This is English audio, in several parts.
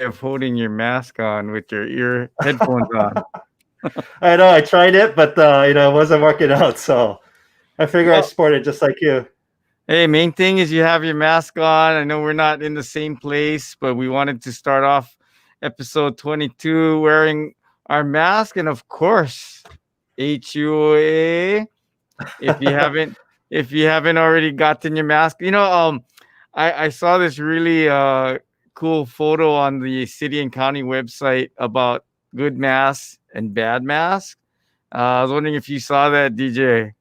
of holding your mask on with your ear headphones on. I know I tried it, but it wasn't working out. So I figure I Well, sport it just like you. hey, main thing is you have your mask on. I know we're not in the same place, but we wanted to start off episode 22 wearing our mask, and of course, HUOA. If you haven't, if you haven't already gotten your mask, I saw this really cool photo on the city and county website about good masks and bad masks. I was wondering if you saw that, DJ.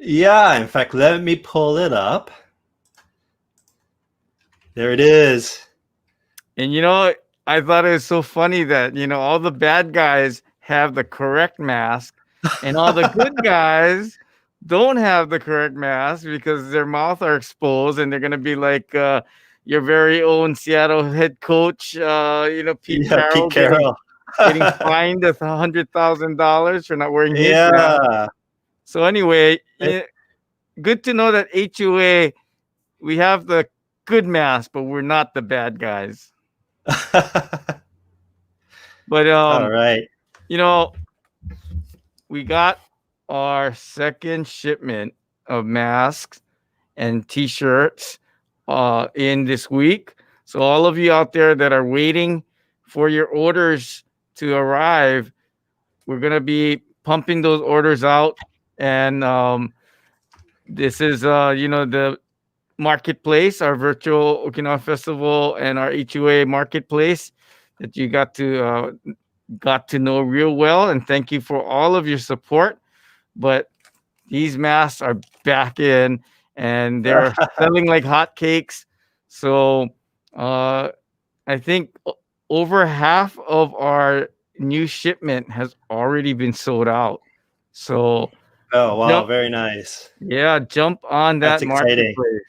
Yeah, in fact, let me pull it up. There it is. And I thought it was so funny that all the bad guys have the correct mask, and all the good guys don't have the correct mask because their mouth are exposed, and they're gonna be like your very own Seattle head coach, Pete Yeah, Pete Carroll Carroll. getting fined $100,000 for not wearing his mask. Yeah. So anyway, I- good to know that HUA we have the good mask, but we're not the bad guys. But All right. we got our second shipment of masks and t-shirts in this week. So all of you out there that are waiting for your orders to arrive, we're gonna be pumping those orders out, and this is the marketplace, our virtual Okinawa festival, and our HUA marketplace that you got to know real well, and thank you for all of your support. But these masks are back in, and they're selling like hotcakes. So I think over half of our new shipment has already been sold out. So Oh, wow. jump, Very nice. yeah, jump on That's that exciting. marketplace.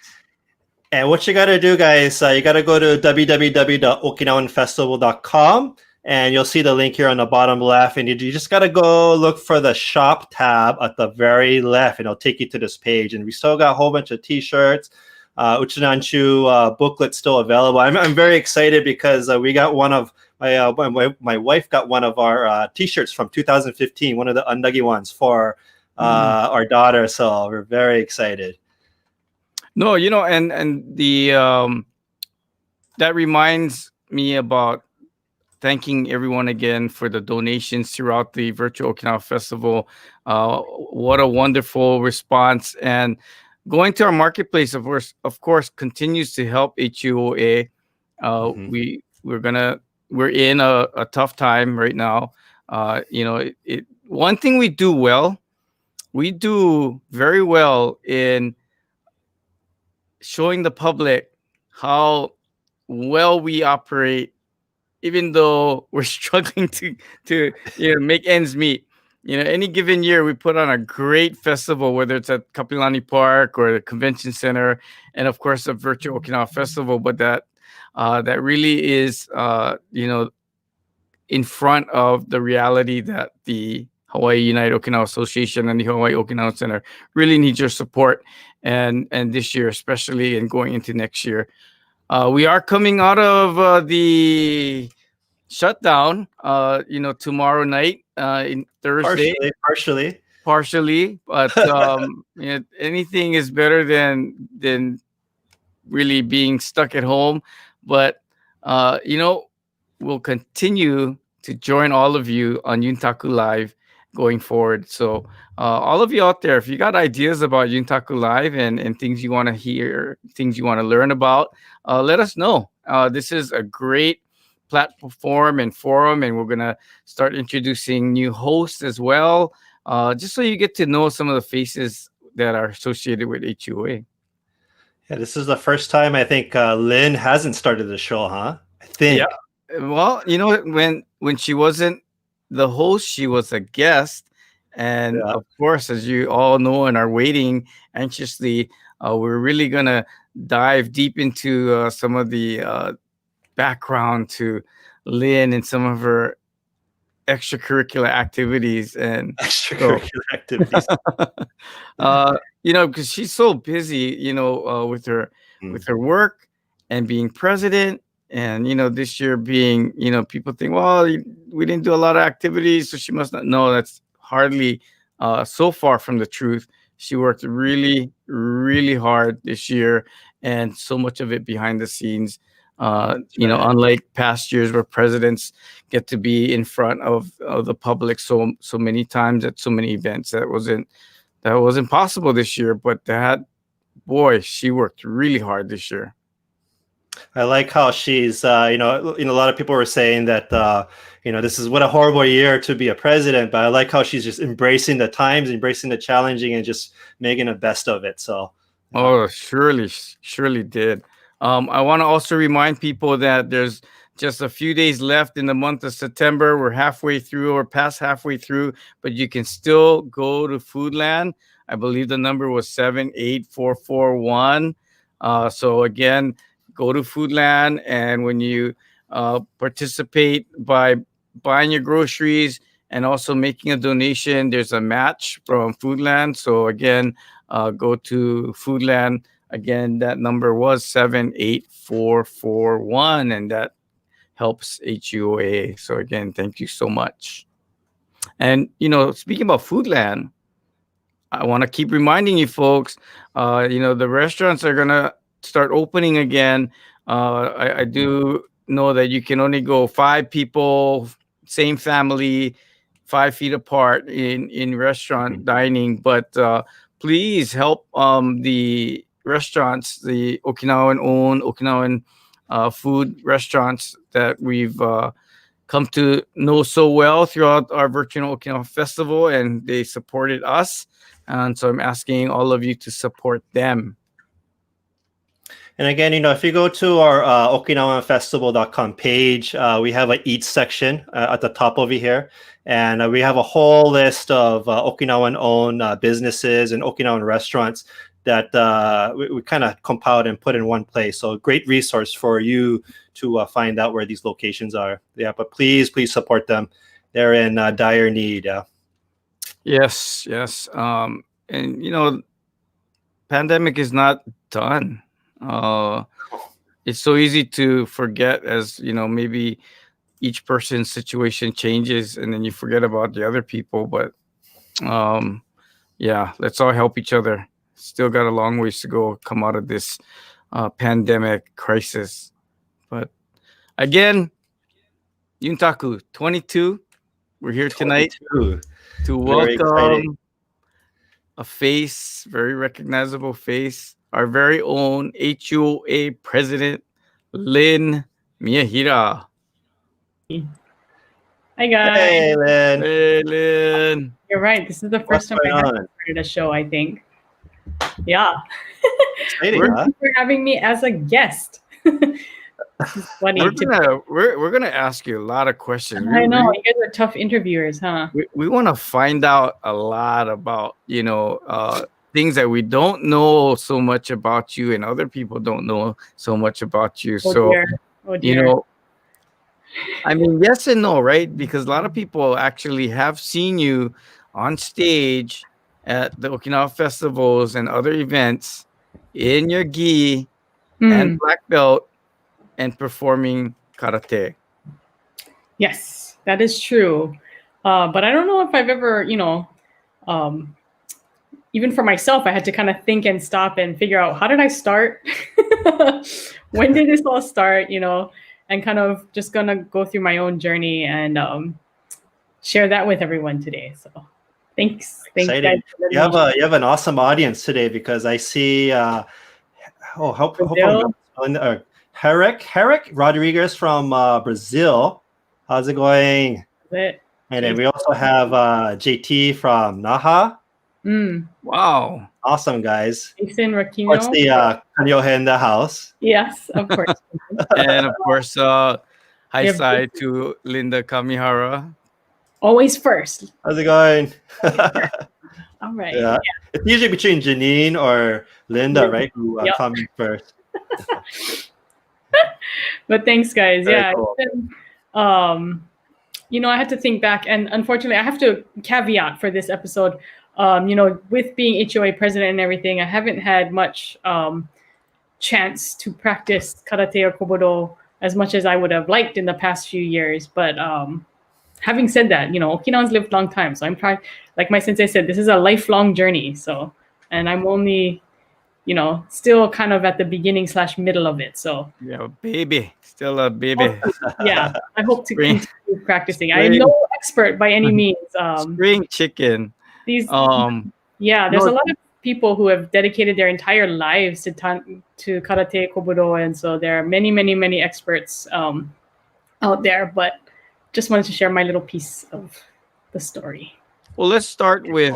And what you got to do, guys, you got to go to www.okinawanfestival.com, and you'll see the link here on the bottom left. And you just got to go look for the shop tab at the very left, and it'll take you to this page. And we still got a whole bunch of t-shirts. Uchinanchu booklet still available. I'm very excited because we got one of my wife got one of our t-shirts from 2015, one of the Undagi ones for our daughter. So we're very excited. No, and the that reminds me about thanking everyone again for the donations throughout the virtual Okinawa festival. What a wonderful response! And going to our marketplace, of course, continues to help HUOA. We're in a tough time right now. One thing we do very well in showing the public how well we operate, even though we're struggling to make ends meet. Any given year we put on a great festival, whether it's at Kapilani Park or the convention center, and of course the virtual Okinawa festival. But that really is in front of the reality that the Hawaii United Okinawa Association and the Hawaii Okinawa Center really need your support, and this year especially, and going into next year. We are coming out of the shutdown, tomorrow night, in Thursday. Partially. But anything is better than really being stuck at home. But we'll continue to join all of you on Yuntaku Live going forward. So all of you out there, if you got ideas about Yuntaku Live and things you want to hear, things you want to learn about, let us know. This is a great platform and forum, and we're going to start introducing new hosts as well, just so you get to know some of the faces that are associated with HUA. Yeah, this is the first time I think Lynn hasn't started the show, huh? I think. Yeah. Well, when she wasn't the host, she was a guest. And of course, as you all know and are waiting anxiously, we're really going to dive deep into some of the background to Lynn and some of her extracurricular activities. And because she's so busy, with her work and being president And this year being, people think, well, we didn't do a lot of activities, so she must not. No, that's hardly so far from the truth. She worked really, really hard this year, and so much of it behind the scenes. Right. Unlike past years where presidents get to be in front of the public so many times at so many events, that wasn't possible this year. But boy, she worked really hard this year. I like how she's, a lot of people were saying that, this is what a horrible year to be a president, but I like how she's just embracing the times, embracing the challenging, and just making the best of it. So, Oh, surely did. I want to also remind people that there's just a few days left in the month of September. We're halfway through or past halfway through, but you can still go to Foodland. I believe the number was 78441. So again, go to Foodland, and when you participate by buying your groceries and also making a donation, there's a match from Foodland. So again, go to Foodland. Again, that number was 78441, and that helps HUOA. So again, thank you so much. And speaking about Foodland, I want to keep reminding you folks, the restaurants are gonna start opening again. I do know that you can only go 5 people, same family, 5 feet apart in restaurant dining, but please help the restaurants, the Okinawan food restaurants that we've come to know so well throughout our virtual Okinawa festival, and they supported us. And so I'm asking all of you to support them. and again, if you go to our OkinawanFestival.com page, we have an Eat section at the top over here. And we have a whole list of Okinawan-owned businesses and Okinawan restaurants that we kind of compiled and put in one place. So a great resource for you to find out where these locations are. Yeah, but please support them. They're in dire need. Yes. And pandemic is not done. It's so easy to forget, as maybe each person's situation changes and then you forget about the other people. But yeah, let's all help each other. Still got a long ways to go, come out of this pandemic crisis. But again, Yuntaku 22, we're here tonight 22. to Very exciting. welcome a face, very recognizable face, our very own HUOA president, Lynn Miyahira. Hi guys. Hey, Lynn. Hey, Lynn. You're right. This is the first time I have started a show, I think. Yeah. Exciting, huh? Thanks for having me as a guest. It's funny. We're gonna ask you a lot of questions. I know you guys are tough interviewers, huh? We want to find out a lot about things that we don't know so much about you, and other people don't know so much about you. Oh dear. I mean, yes and no, right? Because a lot of people actually have seen you on stage at the Okinawa festivals and other events in your gi and black belt and performing karate. Yes, that is true. But I don't know if I've ever, even for myself, I had to kind of think and stop and figure out, how did I start? When did this all start? And kind of just gonna go through my own journey and share that with everyone today. So thanks guys. You have an awesome audience today, because I see Herrick Rodriguez from Brazil. How's it going? And then we also have JT from Naha. Wow. Awesome, guys. Jason Rakino. What's the Kanyohe in the house? Yes, of course. And of course, hi side to Linda Kamihara. Always first. How's it going? All right. Yeah. It's usually between Janine or Linda, right? Who come first. But thanks, guys. Very cool. I had to think back, and unfortunately, I have to caveat for this episode. With being HUOA president and everything, I haven't had much chance to practice karate or kobudo as much as I would have liked in the past few years. But having said that, Okinawans lived a long time. So I'm trying, like my sensei said, this is a lifelong journey. So, and I'm only, still kind of at the beginning / middle of it. So Yeah, baby, still a baby. yeah, I hope to Spring- continue practicing. I am no expert by any means. Spring chicken. These, Um, yeah, there's no- a lot of people who have dedicated their entire lives to karate kobudo, and so there are many, many, many experts out there. But just wanted to share my little piece of the story. well, let's start with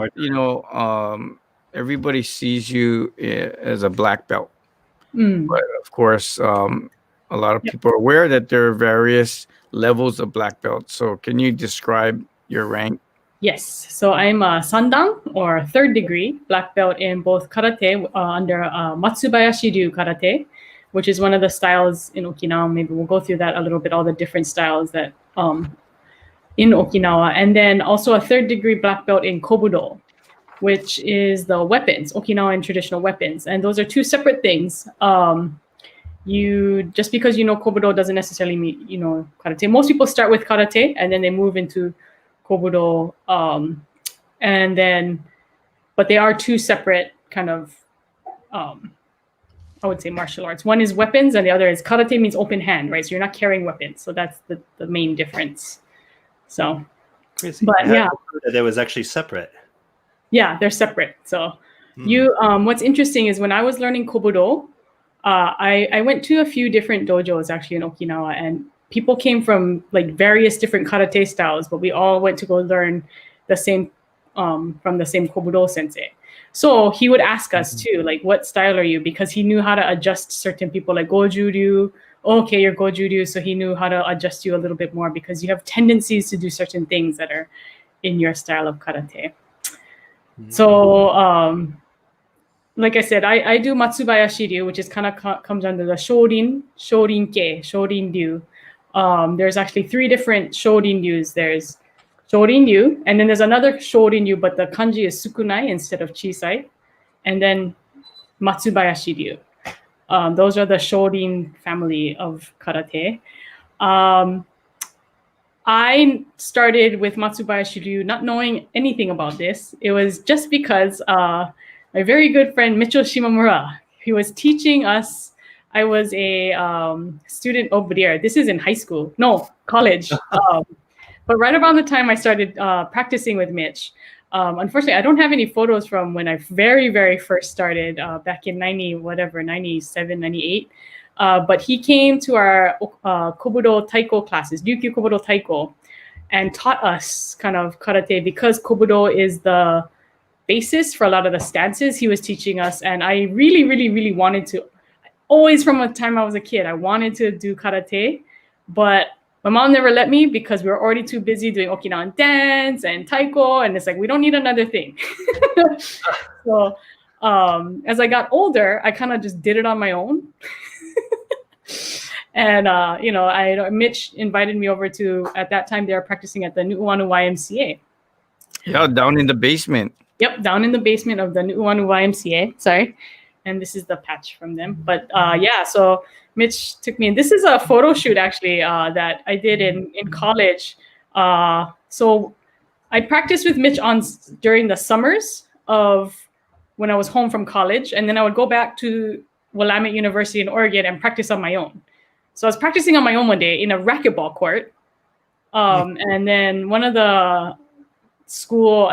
everybody sees you as a black belt. Mm. But of course, a lot of Yep. people are aware that there are various levels of black belt. So, can you describe your rank? Yes, so I'm a Sandan or third degree black belt in both karate under Matsubayashi Ryu karate, which is one of the styles in Okinawa. Maybe we'll go through that a little bit, all the different styles that in Okinawa. And then also a third degree black belt in Kobudo, which is the weapons, Okinawan traditional weapons. And those are two separate things. You just because you know Kobudo doesn't necessarily mean karate. Most people start with karate and then they move into Kobudo, and then, but they are two separate kind of, I would say martial arts. One is weapons, and the other is karate means open hand, right? So you're not carrying weapons. So that's the main difference. So, Crazy. but I had yeah, no clue that they was actually separate. yeah, they're separate. So what's interesting is when I was learning Kobudo, I went to a few different dojos actually in Okinawa, and people came from like various different karate styles, but we all went to go learn the same from the same Kobudo sensei. So he would ask us too, like, what style are you? Because he knew how to adjust certain people, like Goju-ryu. Okay, you're Goju-ryu, so he knew how to adjust you a little bit more because you have tendencies to do certain things that are in your style of karate. So, like I said, I do Matsubayashi Ryu, which is kind of comes under the Shorin Ryu. There's actually 3 different Shorin Ryus. There's Shorin Ryu, and then there's another Shorin Ryu, but the kanji is sukunai instead of chisai, and then Matsubayashi Ryu. Those are the Shorin family of karate. I started with Matsubayashi Ryu not knowing anything about this. It was just because my very good friend Micho Shimamura, he was teaching us. I was a student over there. This is in college. But right around the time I started practicing with Mitch, unfortunately, I don't have any photos from when I very, very first started back in 97, 98. But he came to our Kobudo Taiko classes, Ryukyu Kobudo Taiko, and taught us kind of karate because Kobudo is the basis for a lot of the stances he was teaching us. And I really, really, really wanted to, always from the time I was a kid, I wanted to do karate, but my mom never let me because we were already too busy doing Okinawan dance and taiko, and it's like, we don't need another thing. So as I got older, I kind of just did it on my own. And, Mitch invited me over to, at that time, they were practicing at the Nu'uanu YMCA. Yeah, down in the basement. Yep, down in the basement of the Nu'uanu YMCA. Sorry. And this is the patch from them. But so Mitch took me, and this is a photo shoot actually that I did in college. So I practiced with Mitch during the summers of when I was home from college, and then I would go back to Willamette University in Oregon and practice on my own. So I was practicing on my own one day in a racquetball court. And then one of the school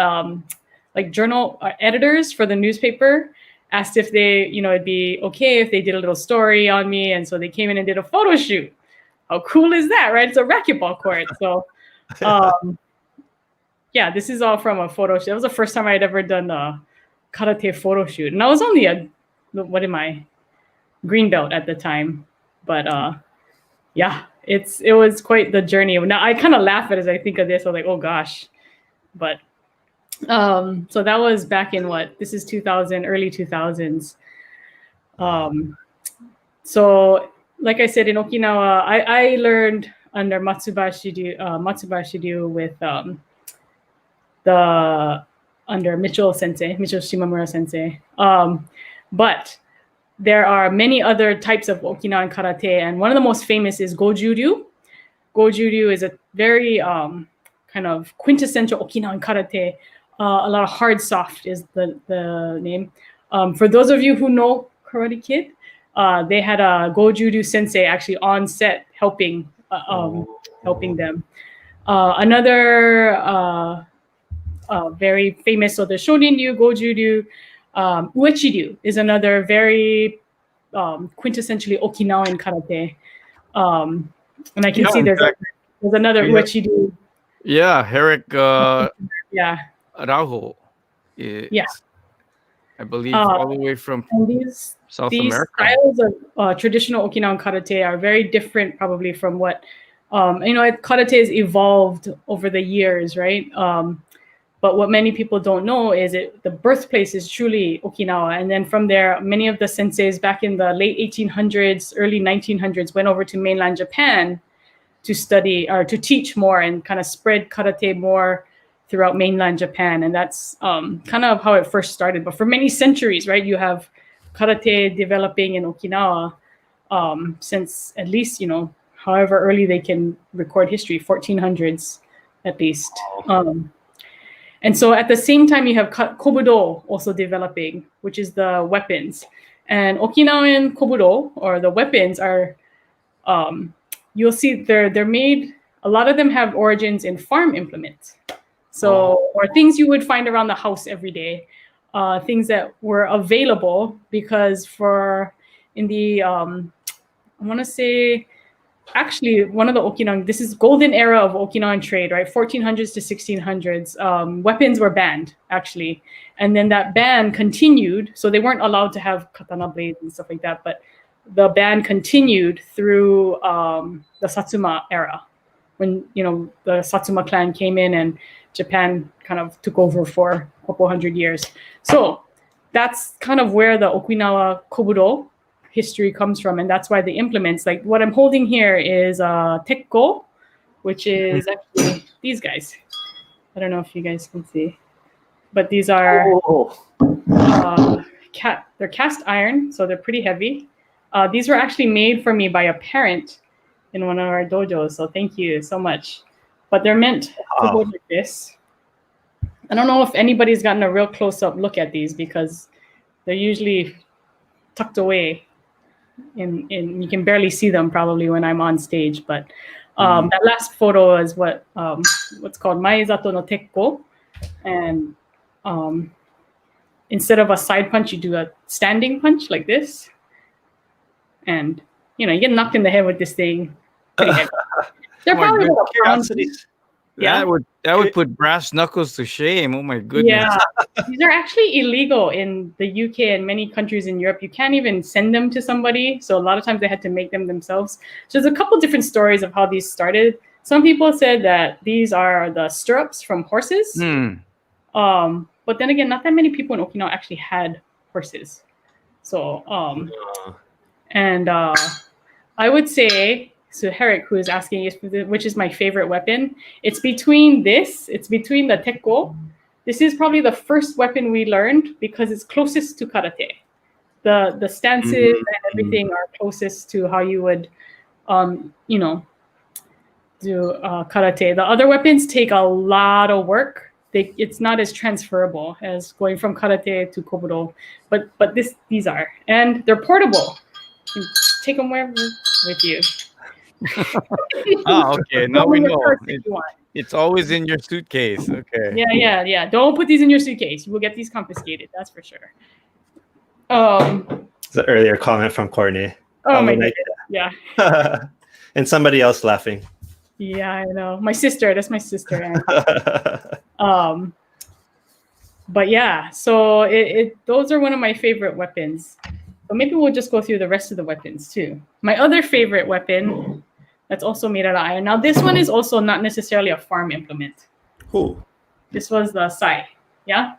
journal editors for the newspaper asked if they, it'd be okay if they did a little story on me. And so they came in and did a photo shoot. How cool is that, right? It's a racquetball court. So, this is all from a photo shoot. That was the first time I had ever done a karate photo shoot. And I was only green belt at the time. But it was quite the journey. Now I kind of laugh at it as I think of this. I'm like, oh gosh. But so that was back in this is 2000, early 2000s. So like I said, in Okinawa, I learned under Matsubayashi Ryu with under Micho Shimamura sensei. But there are many other types of Okinawan karate, and one of the most famous is Goju-ryu. Goju-ryu is a very kind of quintessential Okinawan karate. A lot of hard soft is the name. For those of you who know Karate Kid, they had a Goju-ryu sensei actually on set helping them. Another very famous, so the Shonin-ryu, Goju-ryu, Uechi-ryu is another very quintessentially Okinawan karate. And I can see there's another Uechi-ryu. Yeah, Herrick Yeah. Araujo. Is, Yeah. I believe all the way from South these America. styles of traditional Okinawan karate are very different probably from what, karate has evolved over the years, right? But what many people don't know is the birthplace is truly Okinawa. And then from there, many of the senseis back in the late 1800s, early 1900s went over to mainland Japan to study or to teach more and kind of spread karate more throughout mainland Japan. And that's kind of how it first started. But for many centuries, right, you have karate developing in Okinawa since at least, however early they can record history, 1400s at least. And so at the same time, you have Kobudo also developing, which is the weapons. And Okinawan Kobudo, or the weapons, are, you'll see they're made, a lot of them have origins in farm implements. So, or things you would find around the house every day, things that were available because in the, I want to say, actually, one of the Okinawan, this is golden era of Okinawan trade, right? 1400s to 1600s. Weapons were banned, actually. And then that ban continued. So they weren't allowed to have katana blades and stuff like that. But the ban continued through the Satsuma era, when, the Satsuma clan came in and Japan kind of took over for a couple hundred years. So that's kind of where the Okinawa Kobudo history comes from, and that's why the implements, like what I'm holding here is tekko, which is actually these guys. I don't know if you guys can see, but these are they're cast iron, so they're pretty heavy. These were actually made for me by a parent in one of our dojos, so thank you so much. But they're meant to go like this. I don't know if anybody's gotten a real close-up look at these because they're usually tucked away. In you can barely see them probably when I'm on stage, but that last photo is what's called Maezato no Tekko, and instead of a side punch, you do a standing punch like this, and you get knocked in the head with this thing. Pretty heavy. They're probably about a pound. Yeah, that would put brass knuckles to shame. Oh my goodness. Yeah, these are actually illegal in the UK and many countries in Europe. You can't even send them to somebody. So a lot of times they had to make them themselves. So there's a couple different stories of how these started. Some people said that these are the stirrups from horses. But then again, not that many people in Okinawa actually had horses. So, and I would say, so Herrick, who is asking which is my favorite weapon, it's between the tekko. This is probably the first weapon we learned because it's closest to karate. The stances and everything are closest to how you would, do karate. The other weapons take a lot of work. It's not as transferable as going from karate to kobudo, but these are, and they're portable. You can take them wherever with you. Okay. Now we know. It's always in your suitcase. Okay. Yeah. Don't put these in your suitcase. You will get these confiscated. That's for sure. It's an earlier comment from Courtney. Oh my goodness. Yeah. And somebody else laughing. Yeah, I know. My sister. That's my sister. But yeah, so those are one of my favorite weapons. But maybe we'll just go through the rest of the weapons too. My other favorite weapon that's also made out of iron. Now this one is also not necessarily a farm implement. Cool. This was the sai. Yeah.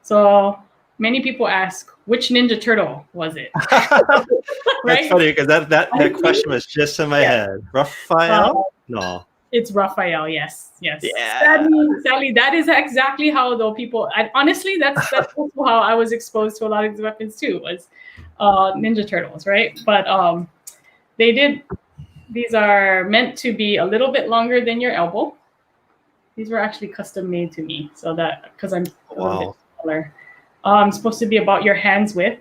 So many people ask, which Ninja Turtle was it? Right? That's funny because that question was just in my head. Raphael? No. It's Raphael, yes. Yeah. Sadly, that is exactly how though people. And honestly, that's also how I was exposed to a lot of these weapons too. Was Ninja Turtles, right? But they did. These are meant to be a little bit longer than your elbow. These were actually custom made to me, so that because I'm a little bit smaller. Supposed to be about your hands width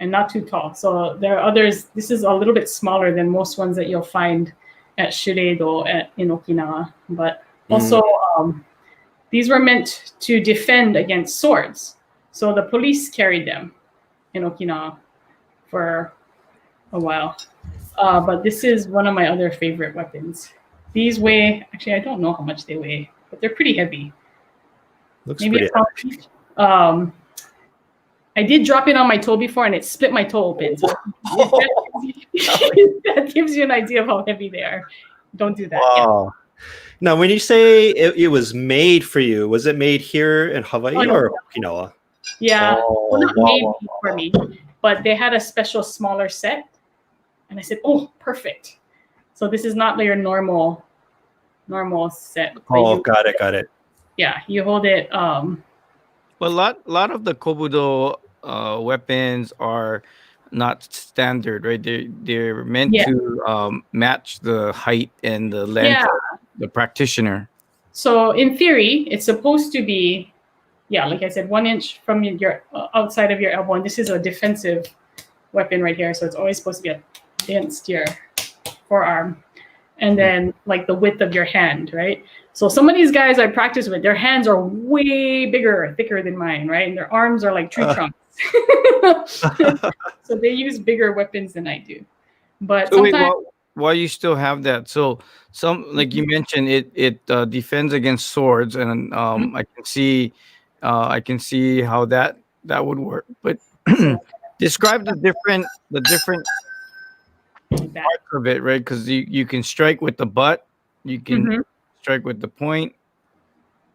and not too tall. So there are others. This is a little bit smaller than most ones that you'll find at Shureido in Okinawa. But also, these were meant to defend against swords. So the police carried them in Okinawa for a while. But this is one of my other favorite weapons. These weigh, actually, I don't know how much they weigh, but they're pretty heavy. Looks Maybe pretty heavy. I did drop it on my toe before and it split my toe open. So that gives you an idea of how heavy they are. Don't do that. Wow. Now, when you say it was made for you, was it made here in Hawaii or Okinawa? Yeah, well, not made for me, but they had a special smaller set. And I said, oh, perfect. So this is not your normal set. Oh, got it. Yeah, you hold it. But a lot of the Kobudo weapons are not standard, right? They're meant to match the height and the length of the practitioner. So in theory, it's supposed to be, like I said, 1 inch from your outside of your elbow. And this is a defensive weapon right here. So it's always supposed to be against your forearm. And then like the width of your hand, right? So some of these guys I practice with, their hands are way bigger, thicker than mine, right? And their arms are like tree trunks. So they use bigger weapons than I do. But so sometimes why you still have that? So some, like you mentioned, it defends against swords, and I can see how that would work. But describe the different parts of it, right? Because you can strike with the butt, you can strike with the point.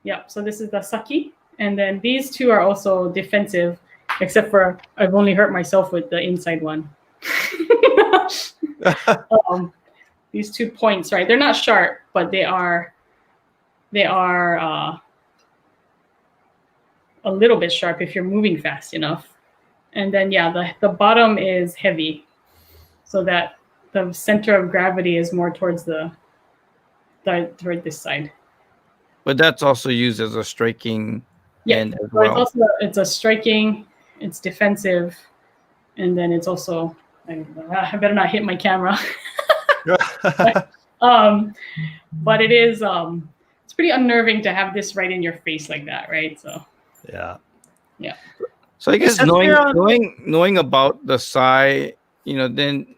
Yeah, so this is the saki, and then these two are also defensive, except for I've only hurt myself with the inside one. These 2 points, right? They're not sharp, but they are a little bit sharp if you're moving fast enough. And then the bottom is heavy, so that the center of gravity is more towards toward this side. But that's also used as a striking end as well. It's a striking, it's defensive, and then it's also, I better not hit my camera. But it is it's pretty unnerving to have this right in your face like that, right? So yeah. So I guess knowing about the sai, then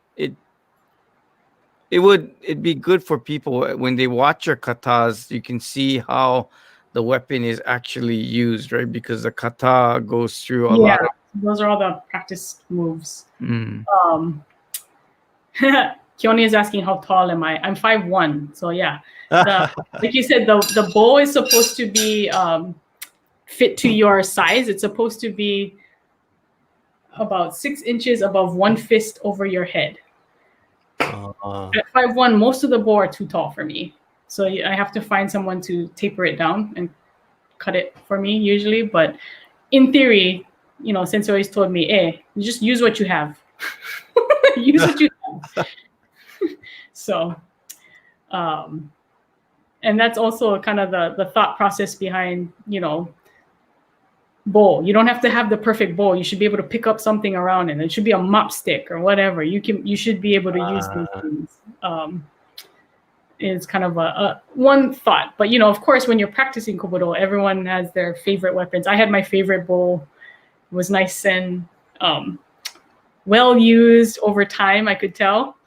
it'd be good for people when they watch your katas. You can see how the weapon is actually used, right? Because the kata goes through a lot of. Those are all the practice moves. Kioni is asking how tall am I? I'm 5'1". So yeah, like you said, the bow is supposed to be fit to your size. It's supposed to be about 6 inches above one fist over your head. At 5'1", most of the bow are too tall for me. So I have to find someone to taper it down and cut it for me usually. But in theory, Sensei always told me, you just use what you have. Use what you have. So, and that's also kind of the thought process behind, bowl. You don't have to have the perfect bowl. You should be able to pick up something around it. It should be a mop stick or whatever. You should be able to use these things. Is kind of a one thought. But, of course, when you're practicing Kobudo, everyone has their favorite weapons. I had my favorite bowl. It was nice and well used over time, I could tell.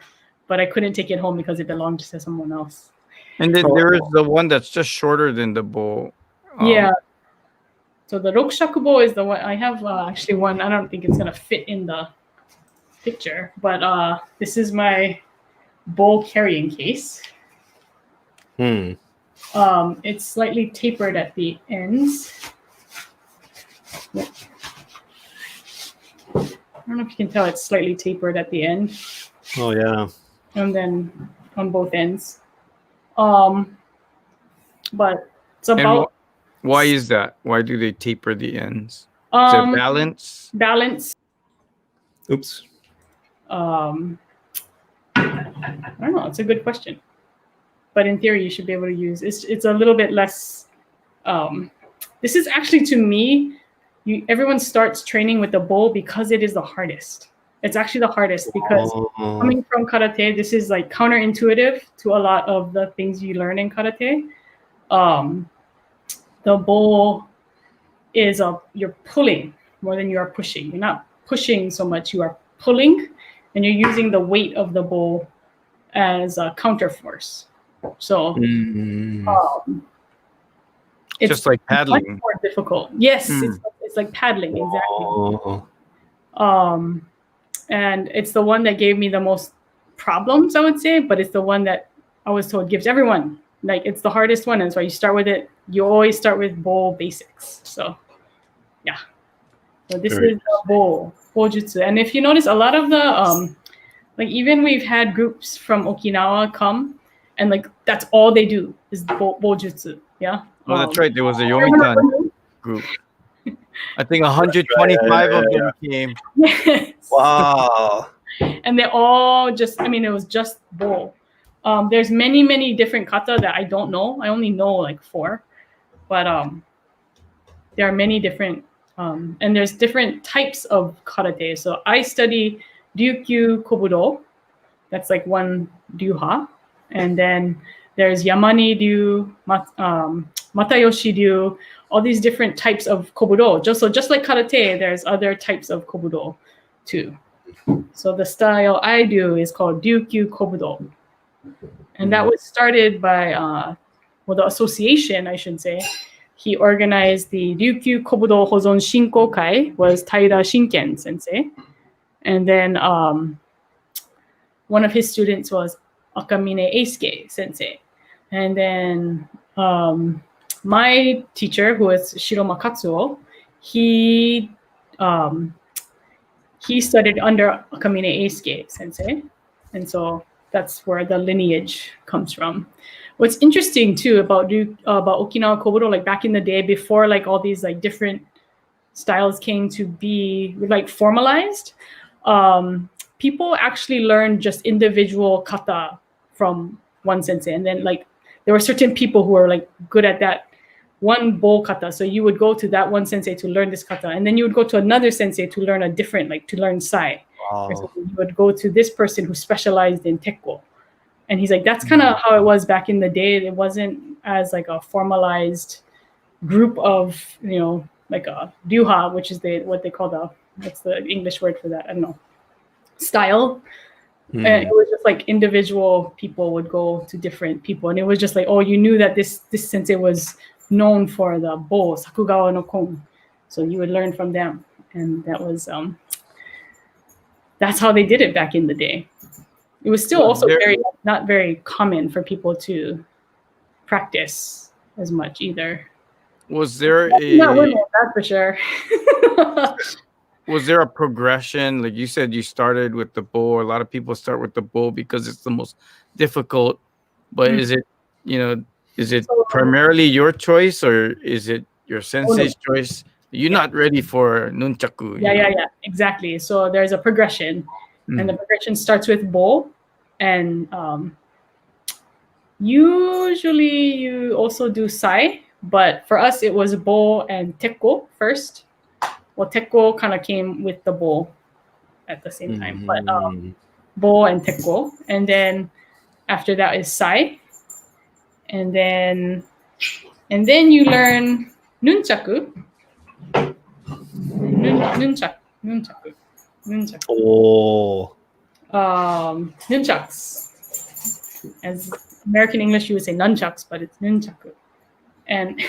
But I couldn't take it home because it belonged to someone else. And then there is the one that's just shorter than the bowl. So the Rokushaku bow is the one I have. Actually, one I don't think it's gonna fit in the picture, but this is my bowl carrying case. It's slightly tapered at the ends. I don't know if you can tell. It's slightly tapered at the end. Oh yeah. And then on both ends. But it's about. Why is that? Why do they taper the ends? Is it balance? Balance. Oops. I don't know. It's a good question. But in theory, you should be able to use. It's a little bit less. This is actually, to me, everyone starts training with the bow because it is the hardest. It's actually the hardest because coming from karate, this is like counterintuitive to a lot of the things you learn in karate. The bow is you're pulling more than you are pushing. You're not pushing so much, you are pulling, and you're using the weight of the bow as a counter force. So it's just like paddling. much more difficult. Yes, it's like paddling, exactly. And it's the one that gave me the most problems, I would say, but it's the one that I was told gives everyone. Like, it's the hardest one, and so you start with it. You always start with bow basics. So, yeah. So this is the bow jutsu. And if you notice, a lot of the like, even we've had groups from Okinawa come, and like that's all they do is bow jutsu. Yeah. Oh, that's right. There was a Yomitan group. I think 125 of them came. Yes. Wow. And they all just, I mean, it was just bow. There's many different kata that I don't know. I only know like 4, but there are many different, and there's different types of karate. So I study Ryukyu Kobudo. That's like one ryuha. And then there's Yamani Ryu, Matayoshi Ryu, all these different types of Kobudo. Just like karate, there's other types of Kobudo too. So the style I do is called Ryukyu Kobudo. And that was started by, the association, I should say. He organized the Ryukyu Kobudo Hozon Shinko Kai, was Taira Shinken sensei. And then one of his students was Akamine Eisuke sensei. And then my teacher, who is Shiroma Katsuo, he studied under Akamine Eisuke sensei. And so that's where the lineage comes from. What's interesting too about Okinawa Kobudo, like back in the day, before like all these like different styles came to be like formalized, people actually learned just individual kata from one sensei, and then like there were certain people who were like good at that one bow kata. So you would go to that one sensei to learn this kata, and then you would go to another sensei to learn a different, like to learn sai. Wow. You would go to this person who specialized in tekko. And he's like, that's kind of how it was back in the day. It wasn't as like a formalized group of, like a ryuha, which is what they call what's the English word for that? I don't know. Style. And it was just like individual people would go to different people. And it was just like, oh, you knew that this sensei was known for the bo, Sakugawa no kon. So you would learn from them. And that was, that's how they did it back in the day. It was still also not very common for people to practice as much either. Was there not women, that's for sure. Was there a progression? Like you said, you started with the bow. A lot of people start with the bow because it's the most difficult. But is it primarily your choice, or is it your sensei's choice? You're not ready for Nunchaku. Yeah, exactly. So there's a progression, and the progression starts with bow, and usually you also do sai, but for us it was bow and tekko first. Well, tekko kind of came with the bow at the same time, but bow and tekko, and then after that is sai, and then you learn nunchaku. Nunchaku. Oh. Nunchucks. As American English, you would say nunchucks, but it's nunchaku. And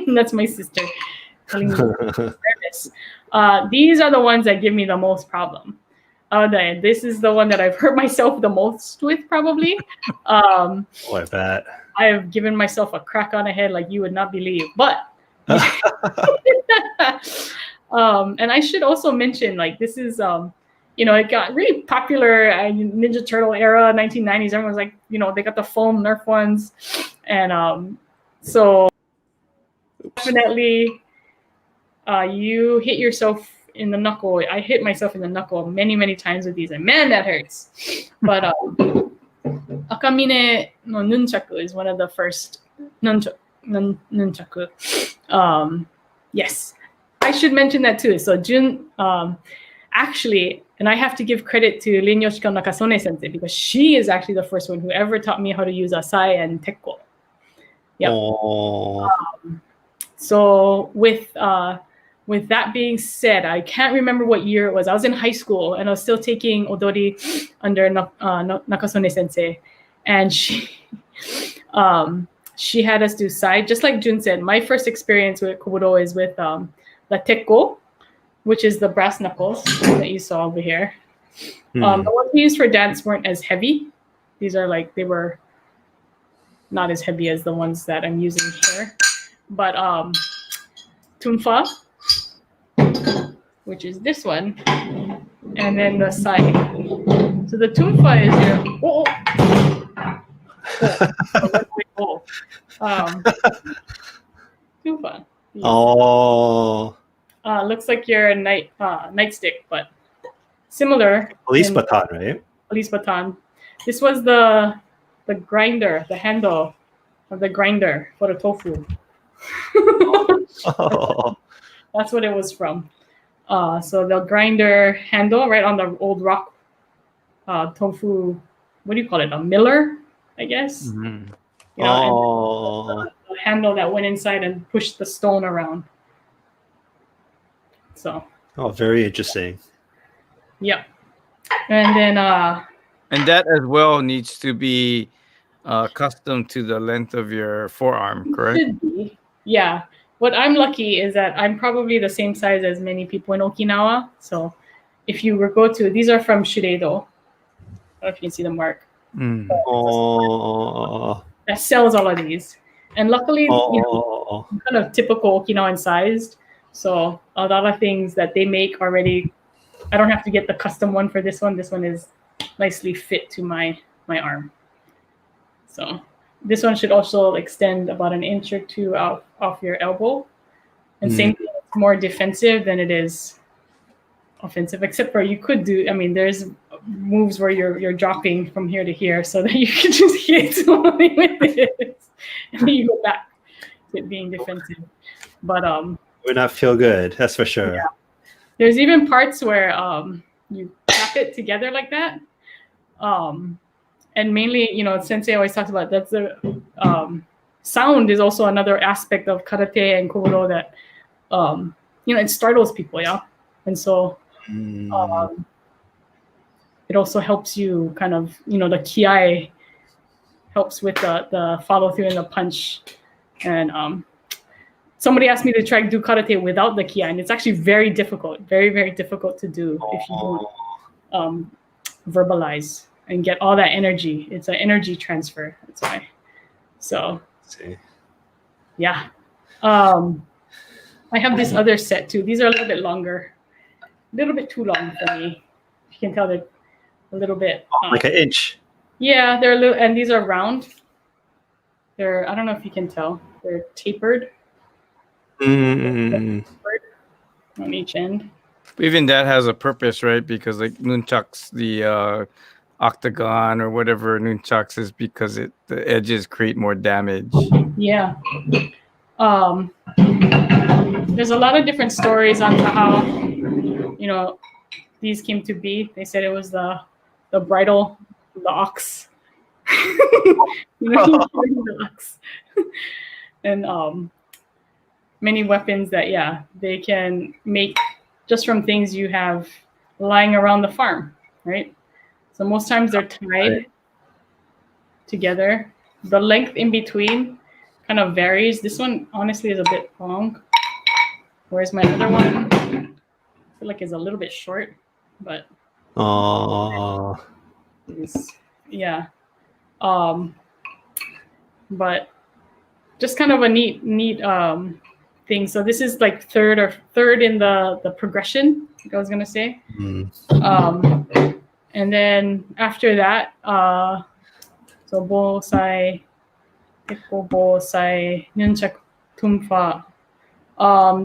that's my sister telling me nervous. These are the ones that give me the most problem. This is the one that I've hurt myself the most with, probably. I bet. I have given myself a crack on the head like you would not believe. But and I should also mention, like, this is it got really popular in Ninja Turtle era, 1990s. Everyone's like, they got the foam Nerf ones, and so definitely you hit yourself in the knuckle. I hit myself in the knuckle many times with these, and man, that hurts. But Akamine no Nunchaku is one of the first Nunchaku. Yes, I should mention that too. So Jun, actually, and I have to give credit to Lynn Yoshiko Nakasone sensei because she is actually the first one who ever taught me how to use asai and tekko. Yep. Oh. So with that being said, I can't remember what year it was. I was in high school and I was still taking odori under Nakasone sensei, and she had us do sai. Just like Jun said, my first experience with kobudo is with the tekko, which is the brass knuckles that you saw over here. The ones we used for dance weren't as heavy. These are they were not as heavy as the ones that I'm using here. But tumfa, which is this one, and then the sai. So the tumfa is your tumfa. Oh. Looks like your nightstick, but similar. Police baton, right? Police baton. This was the grinder, the handle of the grinder for the tofu. Oh. That's what it was from. So the grinder handle right on the old rock tofu. What do you call it? A miller, I guess. Mm-hmm. You know, and the handle that went inside and pushed the stone around. So. Oh, very interesting. Yep. And then. And that as well needs to be custom to the length of your forearm, correct? Should be. Yeah. What I'm lucky is that I'm probably the same size as many people in Okinawa. So if you were these are from Shureido. I don't know if you can see the mark. Oh. That sells all of these. And luckily, I'm kind of typical Okinawan sized. So a lot of things that they make already, I don't have to get the custom one for this one. This one is nicely fit to my arm. So this one should also extend about an inch or two off your elbow. And same thing, it's more defensive than it is offensive, except for you could do, there's moves where you're dropping from here to here so that you can just hit somebody with it. And then you go back to it being defensive. But would not feel good, that's for sure. Yeah. There's even parts where you tap it together like that. And mainly, Sensei always talks about that's the sound is also another aspect of karate and kobudo that it startles people, yeah. And so it also helps you kind of, the ki helps with the follow through and the punch. And somebody asked me to try to do karate without the ki, and it's actually very difficult, very, very difficult to do if you don't verbalize and get all that energy. It's an energy transfer. That's why. So, yeah. I have this other set too. These are a little bit longer, a little bit too long for me. You can tell they're a little bit like an inch. Yeah, they're a little, and these are round. I don't know if you can tell. They're tapered. On each end. Even that has a purpose, right? Because like nunchucks, the octagon or whatever nunchucks is because the edges create more damage. Yeah. There's a lot of different stories on how these came to be. They said it was the bridle, the ox. The ox. And many weapons that they can make just from things you have lying around the farm, right? So most times they're tied together. The length in between kind of varies. This one honestly is a bit long, whereas my other one I feel like is a little bit short, but but just kind of a neat thing. So this is like third in the progression, like I was gonna say. And then after that, so bosai, tekko, bosai, nunchaku, tumfa.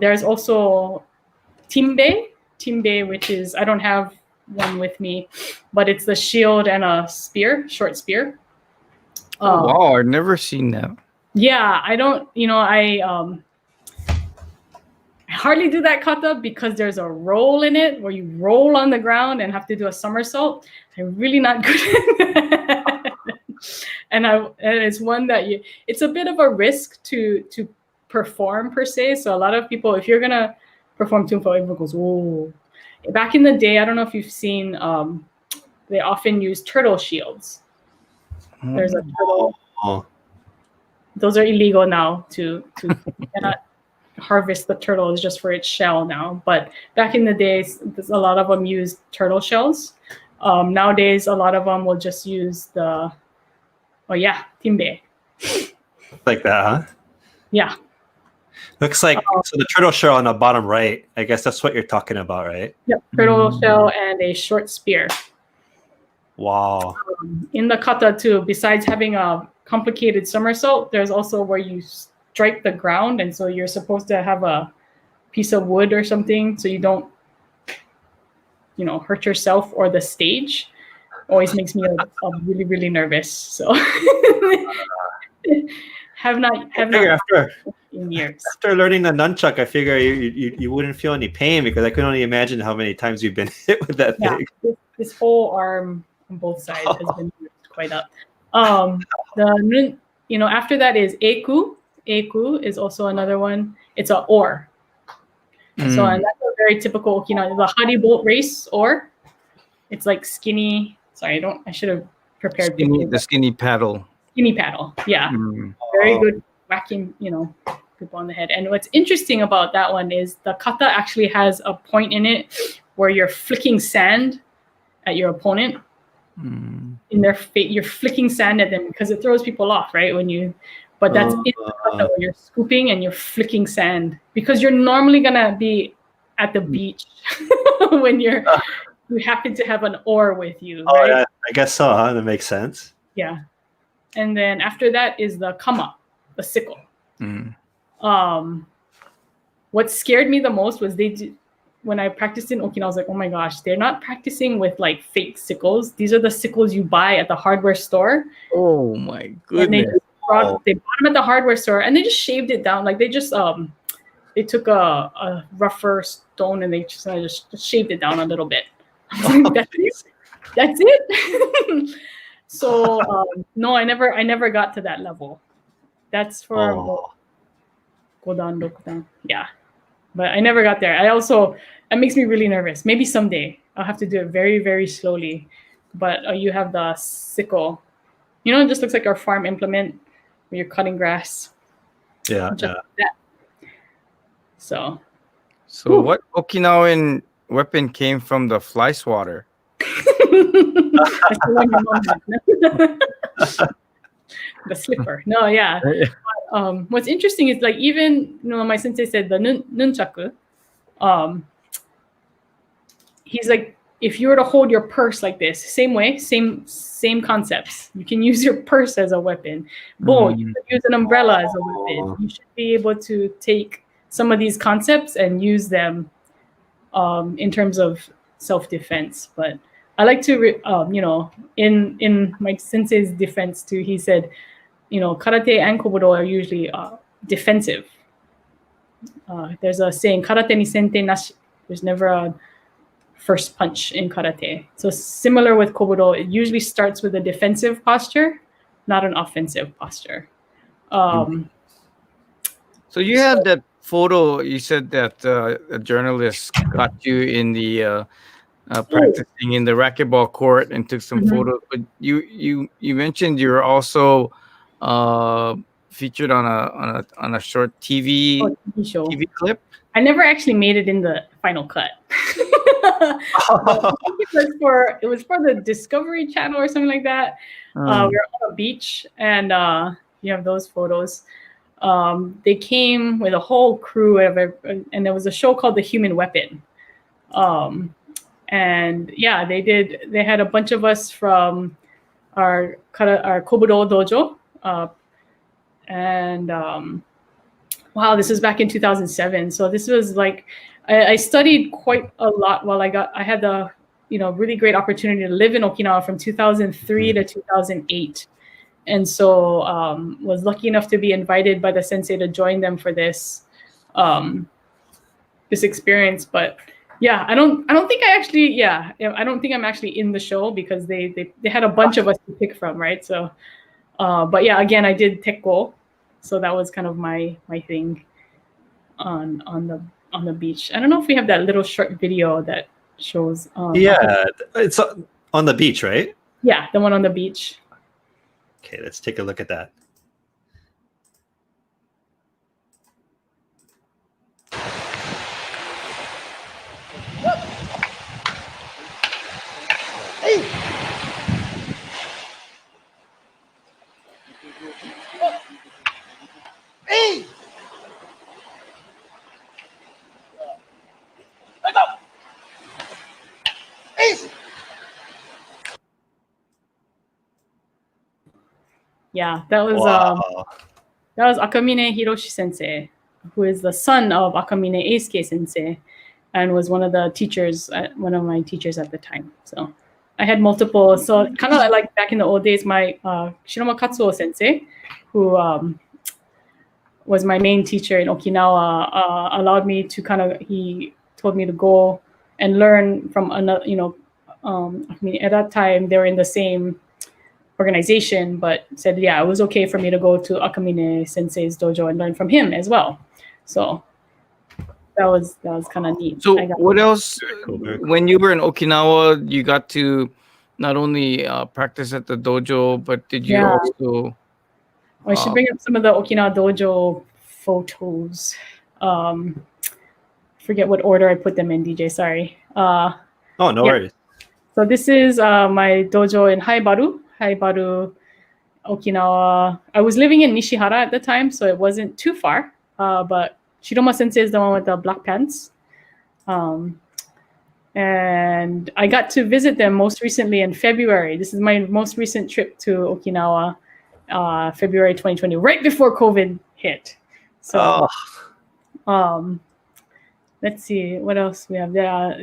There's also timbe. timbe, which is, I don't have one with me, but it's the shield and a spear, short spear. Oh, wow, I've never seen that. Yeah, I don't, I hardly do that kata because there's a roll in it where you roll on the ground and have to do a somersault. I'm really not good at that. And it's one that it's a bit of a risk to perform per se. So a lot of people, if you're gonna perform tunfo, everyone goes, "Oh." Back in the day, I don't know if you've seen, they often use turtle shields. There's a turtle. Oh. Those are illegal now. You cannot harvest the turtle. It's just for its shell now. But back in the days, a lot of them used turtle shells. Nowadays, a lot of them will just use timbe. Like that, huh? Yeah. Looks like so the turtle shell on the bottom right. I guess that's what you're talking about, right? Yep. Turtle shell and a short spear. Wow. In the kata too, besides having a complicated somersault, there's also where you strike the ground, and so you're supposed to have a piece of wood or something so you don't, hurt yourself or the stage. Always makes me really, really nervous. So have not in years. After learning the nunchuck, I figure you wouldn't feel any pain because I can only imagine how many times you've been hit with that thing. This whole arm on both sides has been quite up. After that is eku. Eku is also another one. It's an oar. So, and that's a very typical Okinawa. The haribo race oar. It's like skinny. Sorry, I should have prepared. The skinny paddle. Skinny paddle. Yeah. Very good whacking, people on the head. And what's interesting about that one is the kata actually has a point in it where you're flicking sand at your opponent. In their face, you're flicking sand at them because it throws people off, right? But that's in the kata where you're scooping and you're flicking sand because you're normally gonna be at the beach when you happen to have an oar with you, right? Yeah, I guess so, huh? That makes sense. Yeah. And then after that is the kama, the sickle. What scared me the most was when I practiced in Okinawa, I was like, oh my gosh, they're not practicing with like fake sickles. These are the sickles you buy at the hardware store. Oh my goodness. And they bought them at the hardware store and they just shaved it down. Like they just they took a rougher stone and they just shaved it down a little bit. That's it. So no, I never got to that level. That's for Godan Dokudan. Yeah. But I never got there. It makes me really nervous. Maybe someday I'll have to do it very, very slowly. But you have the sickle. It just looks like our farm implement where you're cutting grass. Yeah. Just like that. So what Okinawan weapon came from the fly swatter? That's the one your mom had. The slipper. No, yeah. What's interesting is like even my sensei said the Nunchaku. He's like, if you were to hold your purse like this, same way, same concepts. You can use your purse as a weapon. You could use an umbrella as a weapon. You should be able to take some of these concepts and use them in terms of self-defense. But I like to, in my sensei's defense too, he said, karate and kobudo are usually defensive. There's a saying, karate ni sentei nashi. There's never a first punch in karate. So similar with kobudo, it usually starts with a defensive posture, not an offensive posture. So you have that photo. You said that a journalist got you in the practicing in the racquetball court and took some photos. But you mentioned you're also featured on a short TV show. TV clip. I never actually made it in the final cut. It was for the Discovery Channel or something like that. We were on a beach, and you have those photos. They came with a whole crew, and there was a show called The Human Weapon. And yeah, they had a bunch of us from our Kobudo Dojo, and wow, this was back in 2007. So this was like, I studied quite a lot while I had the, really great opportunity to live in Okinawa from 2003 to 2008. And so was lucky enough to be invited by the sensei to join them for this, this experience. But yeah, I don't think I don't think I'm actually in the show because they had a bunch of us to pick from, right? So, but yeah, again, I did Tekko. So that was kind of my thing on the beach. I don't know if we have that little short video that shows. Yeah, it's on the beach, right? Yeah, the one on the beach. Okay, let's take a look at that. Yeah, that was Wow. that was Akamine Hiroshi sensei, who is the son of Akamine Eisuke sensei, and was one of my teachers at the time. So I had multiple. So kind of like back in the old days, my Shiroma Katsuo sensei, who was my main teacher in Okinawa, allowed me to he told me to go and learn from another, I mean, at that time they were in the same organization, but said, yeah, it was okay for me to go to Akamine sensei's dojo and learn from him as well. So that was kind of neat. So what else? Cool, very cool. When you were in Okinawa, you got to not only practice at the dojo, but did you Yeah. also? I should bring up some of the Okinawa dojo photos. Forget what order I put them in, DJ. Sorry. Oh, no Yeah. worries. So this is my dojo in Haibaru, Okinawa. I was living in Nishihara at the time, so it wasn't too far. But Shiroma Sensei is the one with the black pants. And I got to visit them most recently in February. This is my most recent trip to Okinawa, February 2020, right before COVID hit. So, let's see what else we have there.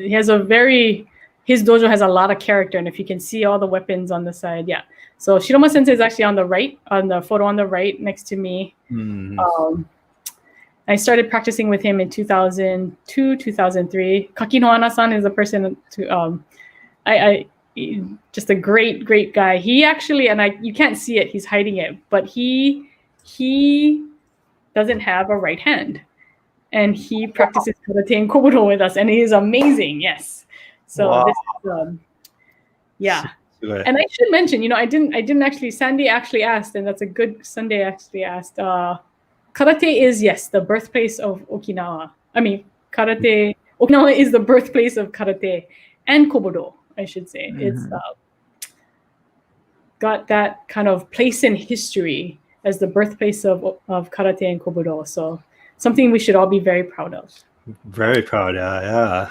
His dojo has a lot of character, and if you can see all the weapons on the side, yeah. So Shiroma Sensei is actually on the right, on the photo on the right next to me. I started practicing with him in 2002, 2003. Kakinohana-san is a person to, just a great guy. He actually, and you can't see it, he's hiding it, but he doesn't have a right hand. And he practices karate and kobudo with us, and he is amazing, yes. So Wow. this is, yeah. Good. And I should mention, I didn't actually, Sandy actually asked, and that's a good, Sunday actually asked, karate is, yes, the birthplace of Okinawa. I mean, Okinawa is the birthplace of karate and kobudo, I should say. It's got that kind of place in history as the birthplace of karate and kobudo. So something we should all be very proud of. Very proud, yeah.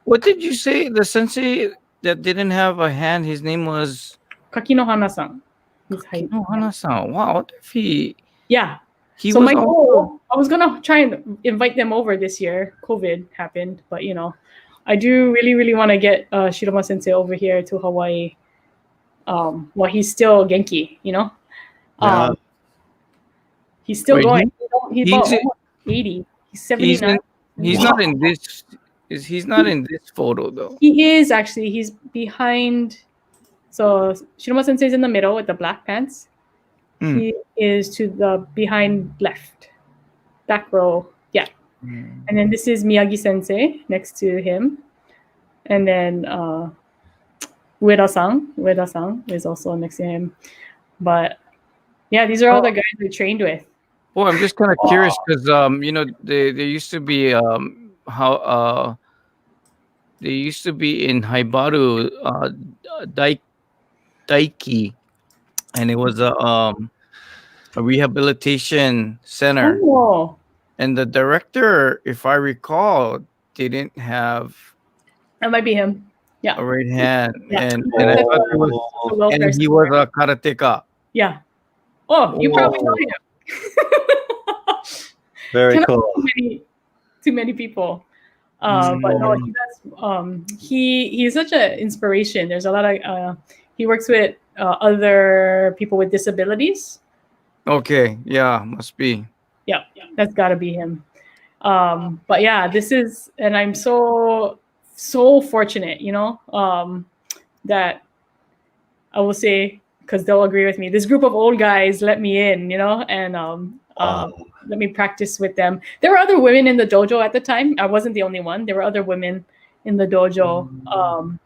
What did you say? The sensei that didn't have a hand, his name was Kakinohana-san. Kakinohana-san. Wow, what if he? Yeah. He so was my also... goal, I was gonna try and invite them over this year. COVID happened, but I do really want to get Shiroma Sensei over here to Hawaii. While he's still Genki, Yeah. He's still Wait, going. He's about he's- 80. He's 79. He's not in this. He's not in this photo though. He is actually. He's behind. So Shiroma Sensei's in the middle with the black pants. He is to the behind left, back row. Yeah. And then this is Miyagi Sensei next to him, and then Ueda-san is also next to him. But yeah, these are all the guys we trained with. Well, I'm just kind of curious because there used to be they used to be in Haibaru Daiki, and it was a rehabilitation center. Oh, And the director, if I recall, didn't have that might be him. Yeah. a right hand, Yeah. and I thought it was, A welfare and he center. was a karateka. Yeah. Oh, you probably know him. Very Cannot cool. too many people. But no, he's such an inspiration. There's a lot of he works with other people with disabilities. Okay, yeah, must be. Yeah, that's got to be him. But yeah, this is, and I'm so fortunate, that I will say, because they'll agree with me. This group of old guys let me in, and let me practice with them. There were other women in the dojo at the time. I wasn't the only one. There were other women in the dojo,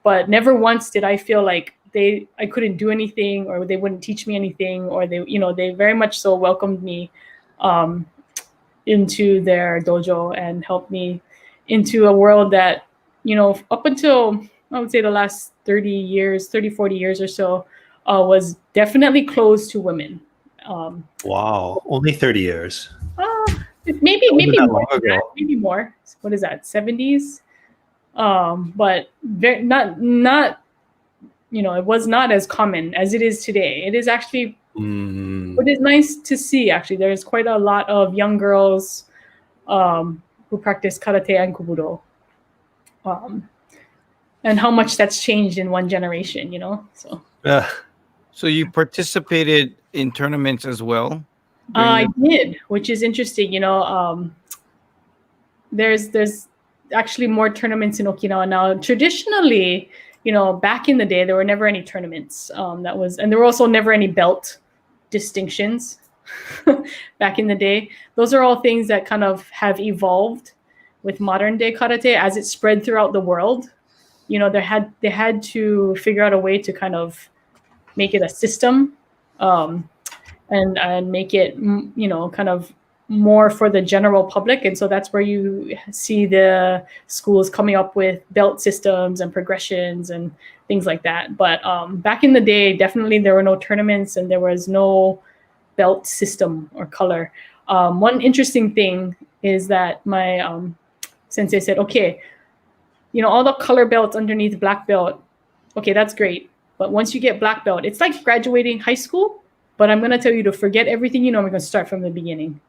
but never once did I feel like I couldn't do anything, or they wouldn't teach me anything, or they very much so welcomed me into their dojo and helped me into a world that, up until I would say the last 40 years or so, was definitely closed to women. Wow. Only 30 years. Maybe That more, long ago. maybe more. What is that? 70s? But not it was not as common as it is today. It is actually, it is nice to see. Actually, there's quite a lot of young girls who practice karate and kobudo, and how much that's changed in one generation. So Yeah. So you participated in tournaments as well? I did, which is interesting. There's actually more tournaments in Okinawa now. Traditionally, back in the day, there were never any tournaments. And there were also never any belt distinctions back in the day. Those are all things that kind of have evolved with modern day karate as it spread throughout the world. They had to figure out a way to kind of make it a system, and make it, kind of more for the general public. And so that's where you see the schools coming up with belt systems and progressions and things like that. But back in the day, definitely there were no tournaments and there was no belt system or color. One interesting thing is that my sensei said, okay, all the color belts underneath black belt, okay, that's great. But once you get black belt, it's like graduating high school, but I'm going to tell you to forget everything we're going to start from the beginning.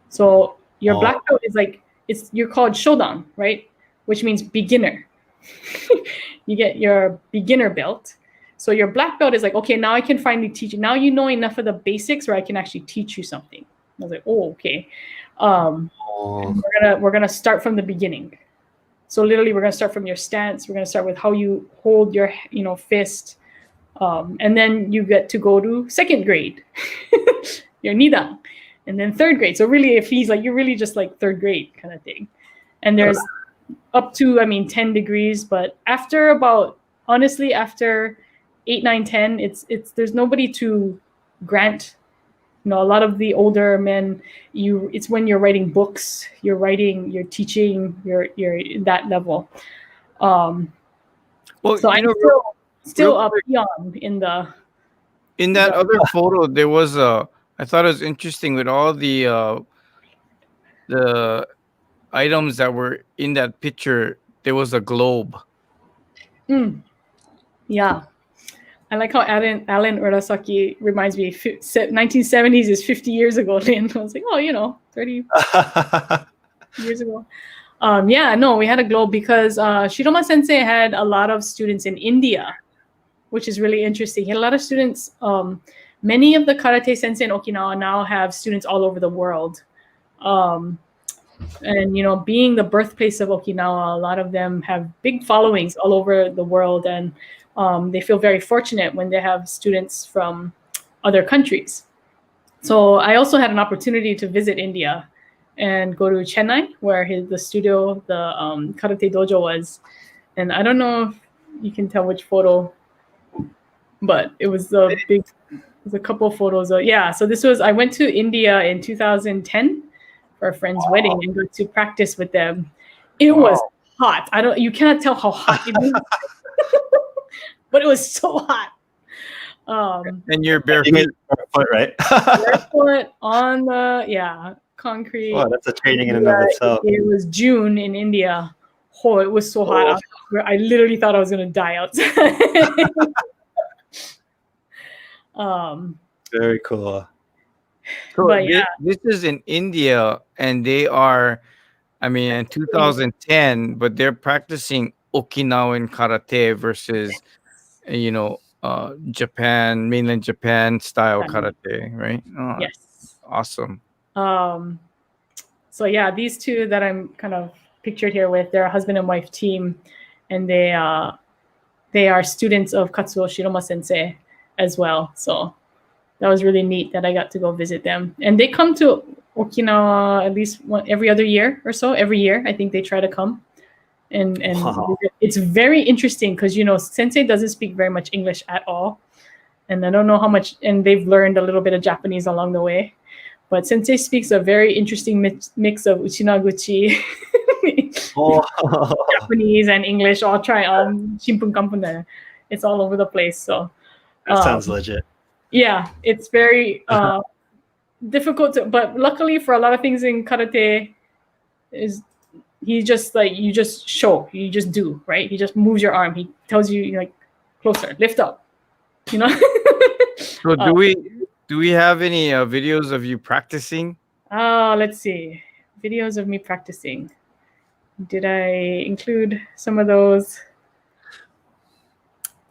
So your black belt is you're called shodan, right? Which means beginner. You get your beginner belt. So your black belt is like, okay, now I can finally teach you. Now you know enough of the basics where I can actually teach you something. I was like, oh, okay. We're gonna start from the beginning. So literally, we're gonna start from your stance. We're gonna start with how you hold your, fist, and then you get to go to second grade, your nidan, and then third grade. So really, if he's like, you're really just like third grade kind of thing. And there's up to, 10 degrees, but after after 8, 9, 10, it's there's nobody to grant. A lot of the older men, it's when you're writing books, you're teaching, you're in that level. Well, so I'm still up beyond in that other photo. There was I thought it was interesting with all the items that were in that picture. There was a globe. Yeah. I like how Alan Urasaki reminds me, 1970s is 50 years ago, Lynn. I was like, 30 years ago. We had a globe because Shiroma Sensei had a lot of students in India, which is really interesting. He had a lot of students. Many of the karate sensei in Okinawa now have students all over the world. And, being the birthplace of Okinawa, a lot of them have big followings all over the world. And they feel very fortunate when they have students from other countries. So I also had an opportunity to visit India and go to Chennai, where the studio, the Karate Dojo was. And I don't know if you can tell which photo, but it was there's a couple of photos. So I went to India in 2010 for a friend's wedding and got to practice with them. It was hot. You cannot tell how hot it is. But it was so hot. And you're barefoot, right? Barefoot on the concrete. Oh, that's a training in and of itself. It was June in India. Oh, it was so hot. I literally thought I was gonna die outside. Very cool. So But yeah, this is in India, and they are, I mean, in 2010, but they're practicing Okinawan karate versus, Japan, mainland Japan style karate, right? Oh, yes. awesome. Um, so yeah, these two that I'm kind of pictured here with, they're a husband and wife team, and they are students of Katsuo Shiroma Sensei as well. So that was really neat that I got to go visit them. And they come to Okinawa at least every other year or so. Every year, I think they try to come. And Wow. it's very interesting because Sensei doesn't speak very much English at all, and I don't know how much. And they've learned a little bit of Japanese along the way. But Sensei speaks a very interesting mix of Uchinaguchi, Oh. Japanese, and English. All try Shimpun Kampun. It's all over the place. So That um, sounds legit. yeah, it's very difficult to. But luckily for a lot of things in karate, is he just like you just show, you just do, right? He just moves your arm. He tells you like closer, lift up. You know. So uh, do we have any videos of you practicing? let's see, videos of me practicing. Did I include some of those?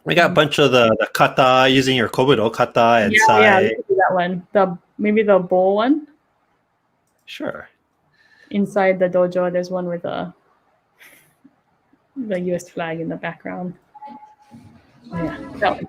We got a bunch of the kata using your kobudo kata and Yeah, we sai. could do that one. Maybe the bowl one Sure. inside the dojo. There's one with the U.S. flag in the background. Oh, yeah, that one.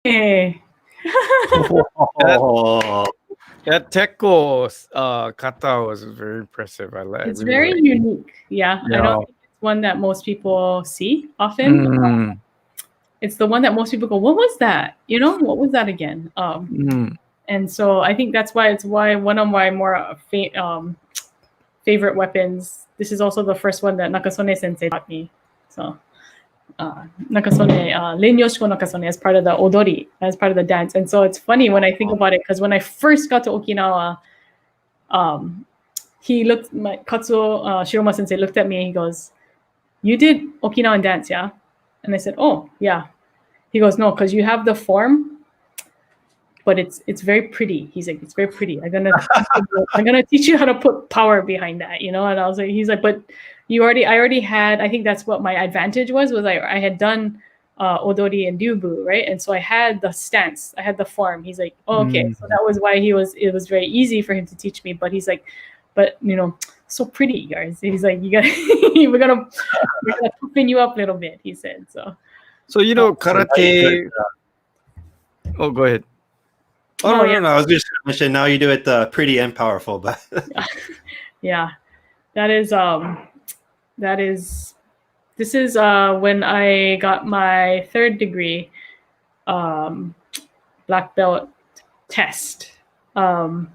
Hey. Oh, That Teko kata was very impressive. I like. It's Really very like. unique. Yeah. I Yeah. don't think it's one that most people see often. Mm, It's the one that most people go, what was that? You know, what was that again? mm. And so I think that's why it's one of my more favorite weapons. This is also the first one that Nakasone sensei taught me. So Nakasone, Lynn Yoshiko Nakasone as part of the odori, as part of the dance. And so it's funny when I think about it, because when I first got to Okinawa, he looked, my Katsuo Shiroma sensei looked at me and he goes, "You did Okinawan dance, yeah?" And I said, "Oh, yeah." He goes, "No, because you have the form but it's very pretty. He's like, it's very pretty. I'm gonna teach you how to put power behind that, you know. And I was like, he's like, but I already had. I think that's what my advantage was I had done odori and ryubu, right? And so I had the stance, I had the form. He's like, oh, okay, so that was why it was very easy for him to teach me. But he's like, but you know, so pretty, guys. He's like, you got we're gonna toughen you up a little bit. He said so. So you know, karate. Oh, go ahead. Oh, no, I was just going to mention, now you do it pretty and powerful, but yeah, this is when I got my 3rd degree, black belt test. And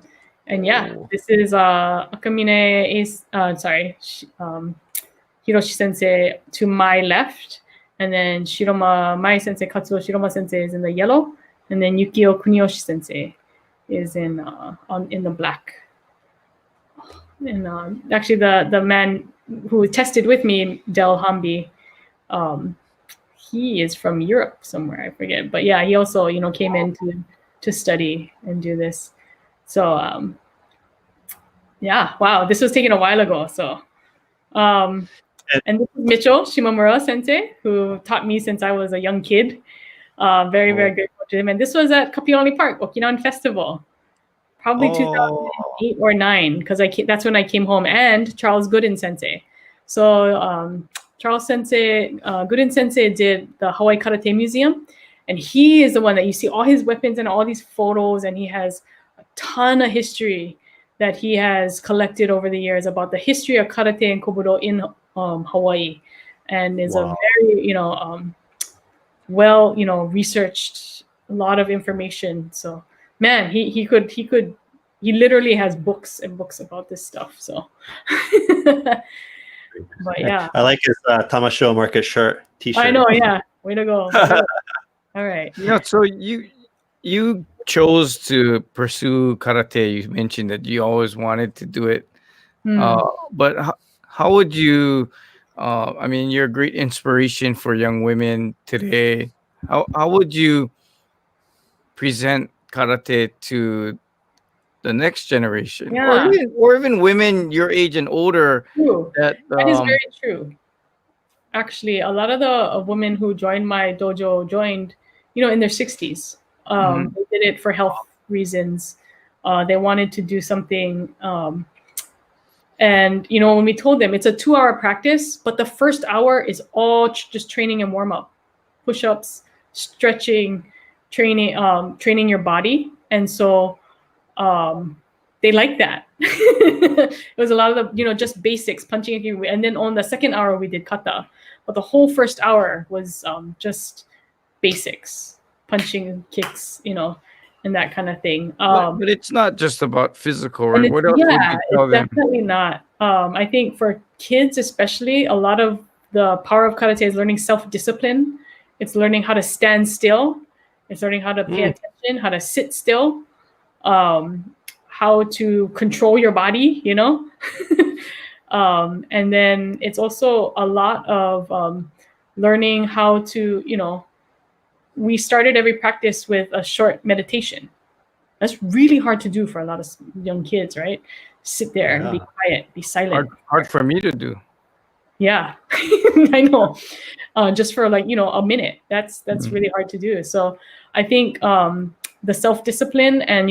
yeah, this is Akamine is Hiroshi sensei to my left, and then Shiroma Mai sensei, Katsuo Shiroma sensei is in the yellow. And then Yukio Kunioshi sensei is in the black. And actually, the man who tested with me, Del Hambi, he is from Europe somewhere, I forget. But yeah, he also came in to study and do this. So yeah, wow, this was taken a while ago. So and this is Micho Shimomura sensei, who taught me since I was a young kid. Very grateful to him. And this was at Kapiolani Park, Okinawan Festival, probably 2008 or 9, because that's when I came home. And Charles Gooden sensei. So Charles sensei, Gooden sensei did the Hawaii Karate Museum, and he is the one that you see all his weapons and all these photos, and he has a ton of history that he has collected over the years about the history of karate and kobudo in Hawaii, and is a very well researched, a lot of information. So man, he literally has books and books about this stuff. So but yeah, I like his Tamasho market shirt t-shirt. I know, yeah, way to go. All right. Yeah, so you chose to pursue karate. You mentioned that you always wanted to do it. But how would you I mean, you're a great inspiration for young women today. How would you present karate to the next generation, Yeah. or even women your age and older? True. That is very true. Actually, a lot of the women who joined my dojo joined, in their 60s. They did it for health reasons. They wanted to do something. And when we told them it's a 2-hour practice, but the first hour is all just training and warm up, push-ups, stretching, training your body. And so they liked that. It was a lot of the, just basics, punching. And then on the second hour, we did kata. But the whole first hour was just basics, punching, kicks, and that kind of thing. But it's not just about physical, right? What else would you tell them? Definitely not. I think for kids especially, a lot of the power of karate is learning self-discipline. It's learning how to stand still. It's learning how to pay attention, how to sit still, how to control your body, and then it's also a lot of learning how to, we started every practice with a short meditation. That's really hard to do for a lot of young kids, right? Sit there and be quiet, be silent. Hard for me to do. Yeah, I know. Just for a minute. That's really hard to do. So I think the self-discipline and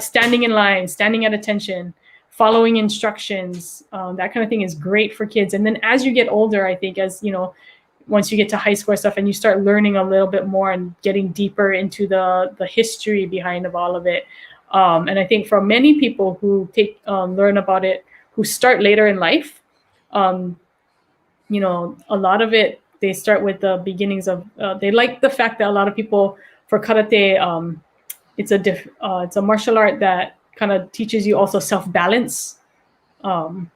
standing in line, standing at attention, following instructions, that kind of thing is great for kids. And then as you get older, I think once you get to high school stuff and you start learning a little bit more and getting deeper into the history behind of all of it. And I think for many people who learn about it, who start later in life, a lot of it, they start with the beginnings of, they like the fact that a lot of people for karate, it's a martial art that kind of teaches you also self-balance, and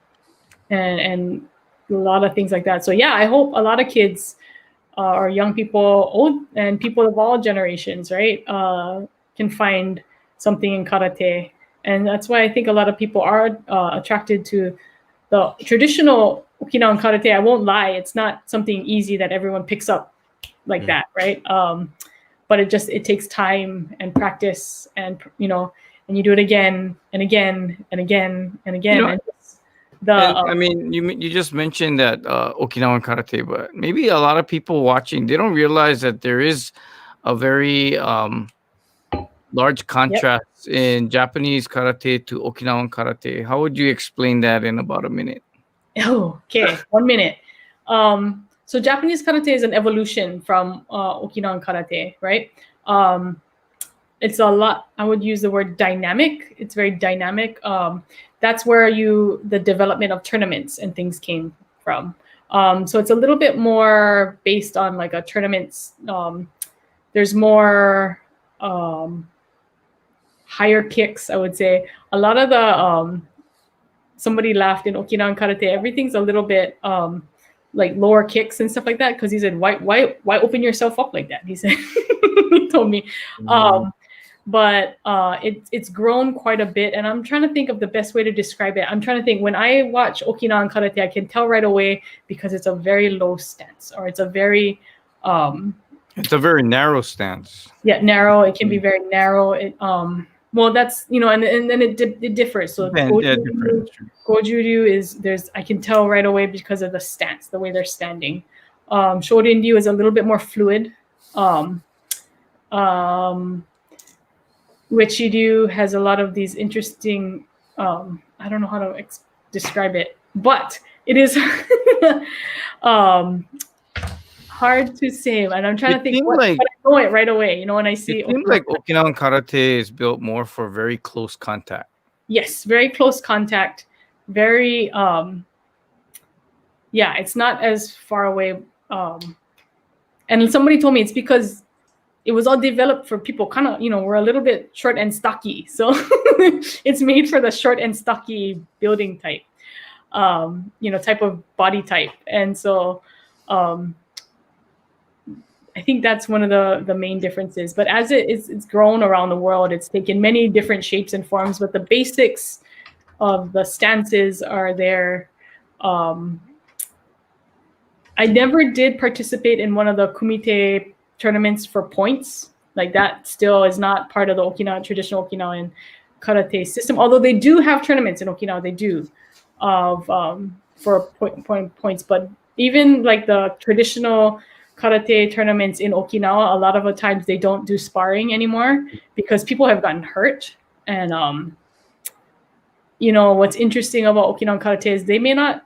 a lot of things like that. So yeah, I hope a lot of kids or young people, old and people of all generations, right, can find something in karate. And that's why I think a lot of people are attracted to the traditional Okinawan karate. I won't lie, it's not something easy that everyone picks up like that, right? but it takes time and practice, and and you do it again and again and again and again. know, And and I mean, you just mentioned that Okinawan karate, but maybe a lot of people watching, they don't realize that there is a very large contrast in Japanese karate to Okinawan karate. How would you explain that in about a minute? Oh, okay. 1 minute. So Japanese karate is an evolution from Okinawan karate, right? It's a lot. I would use the word dynamic. It's very dynamic. That's where the development of tournaments and things came from. So it's a little bit more based on like a tournaments. There's more higher kicks, I would say. A lot of the somebody laughed in Okinawan karate. Everything's a little bit like lower kicks and stuff like that, because he said, "Why open yourself up like that?" He said, he told me. But it's grown quite a bit, and I'm trying to think of the best way to describe it. I'm trying to think. When I watch Okinawan karate, I can tell right away because it's a very low stance, or it's a very narrow stance. Yeah, narrow. It can be very narrow. Well, that's and then it differs. So Goju-ryu is I can tell right away because of the stance, the way they're standing. Shorin-ryu is a little bit more fluid. Uechi-ryu has a lot of these interesting. I don't know how to describe it, but it is hard to say, and I'm trying to think. But I know it right away. When I see. It seems like Okinawan karate is built more for very close contact. Yes, very close contact. Very. Yeah, it's not as far away. And somebody told me it's because it was all developed for people kind of, we're a little bit short and stocky, so it's made for the short and stocky building type, type of body type, and so. I think that's one of the main differences. But as it's grown around the world, it's taken many different shapes and forms. But the basics of the stances are there. I never did participate in one of the kumite tournaments for points. Like that still is not part of the traditional Okinawan karate system. Although they do have tournaments in Okinawa, they do for points. But even like the traditional karate tournaments in Okinawa, a lot of the times they don't do sparring anymore because people have gotten hurt. And what's interesting about Okinawan karate is they may not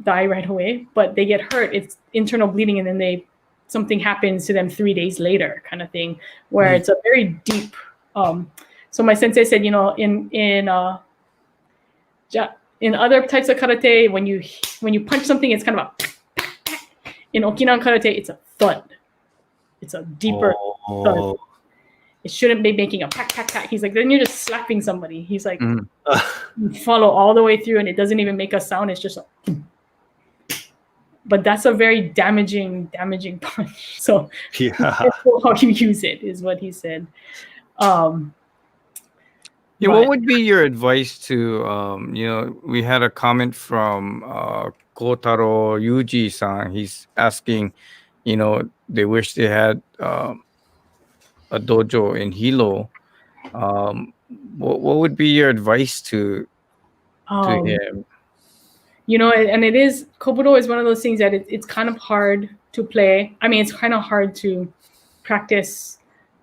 die right away, but they get hurt. It's internal bleeding, and then something happens to them 3 days later, kind of thing, where it's a very deep. So my sensei said, in other types of karate, when you punch something, it's kind of a. In Okinawan karate, it's a thud. It's a deeper thud. It shouldn't be making a pack, pack, pack. He's like, then you're just slapping somebody. He's like, you follow all the way through, and it doesn't even make a sound. It's just but that's a very damaging punch. So how you use it is what he said. What would be your advice to, we had a comment from Kotaro Yuji-san. He's asking, they wish they had a dojo in Hilo. What would be your advice to him? And it is, Kobudo is one of those things that it's kind of hard to play. I mean, it's kind of hard to practice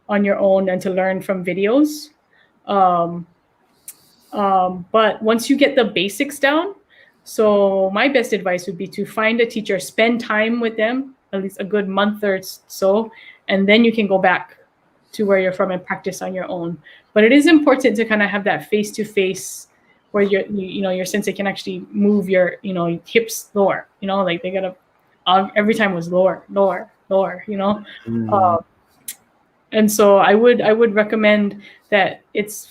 on your own and to learn from videos. But once you get the basics down, so my best advice would be to find a teacher, spend time with them, at least a good month or so, and then you can go back to where you're from and practice on your own. But it is important to kind of have that face-to-face where your sensei can actually move your, hips lower, like they gotta, every time was lower. And so I would recommend that it's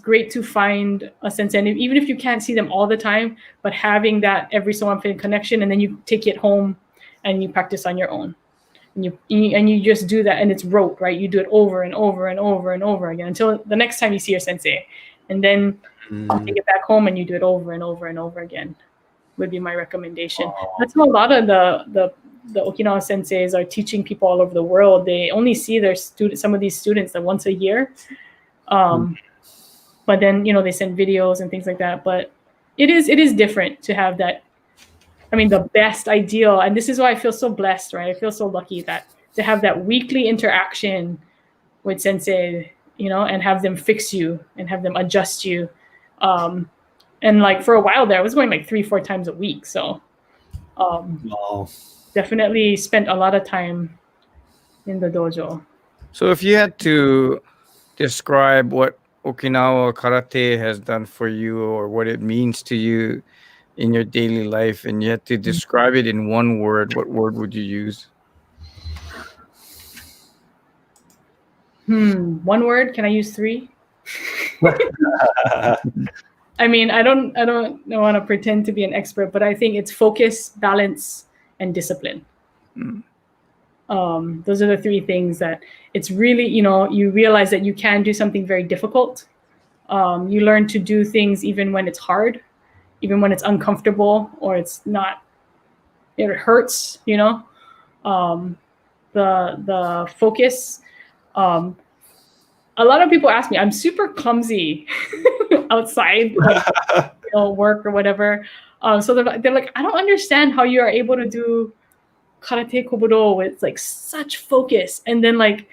great to find a sensei, and even if you can't see them all the time, but having that every so often connection, and then you take it home and you practice on your own. And you just do that, and it's rote, right? You do it over and over and over and over again until the next time you see your sensei, and then take it back home and you do it over and over and over again. Would be my recommendation. That's how a lot of the Okinawa senseis are teaching people all over the world. They only see their some of these students like once a year. But then, they send videos and things like that. But it is different to have that. I mean, the best ideal, and this is why I feel so blessed, right? I feel so lucky that to have that weekly interaction with sensei, and have them fix you and have them adjust you. And like for a while there, I was going like 3-4 times a week. So definitely spent a lot of time in the dojo. So if you had to describe what Okinawa karate has done for you or what it means to you in your daily life, and you had to describe it in one word, what word would you use? One word? Can I use 3? I mean, I don't want to pretend to be an expert, but I think it's focus, balance, and discipline. Those are the 3 things that it's really, you realize that you can do something very difficult. You learn to do things even when it's hard, even when it's uncomfortable or it's not, it hurts, the focus. A lot of people ask me, I'm super clumsy outside, work or whatever. So they're like, I don't understand how you are able to do Karate Kobudo with like such focus. And then like,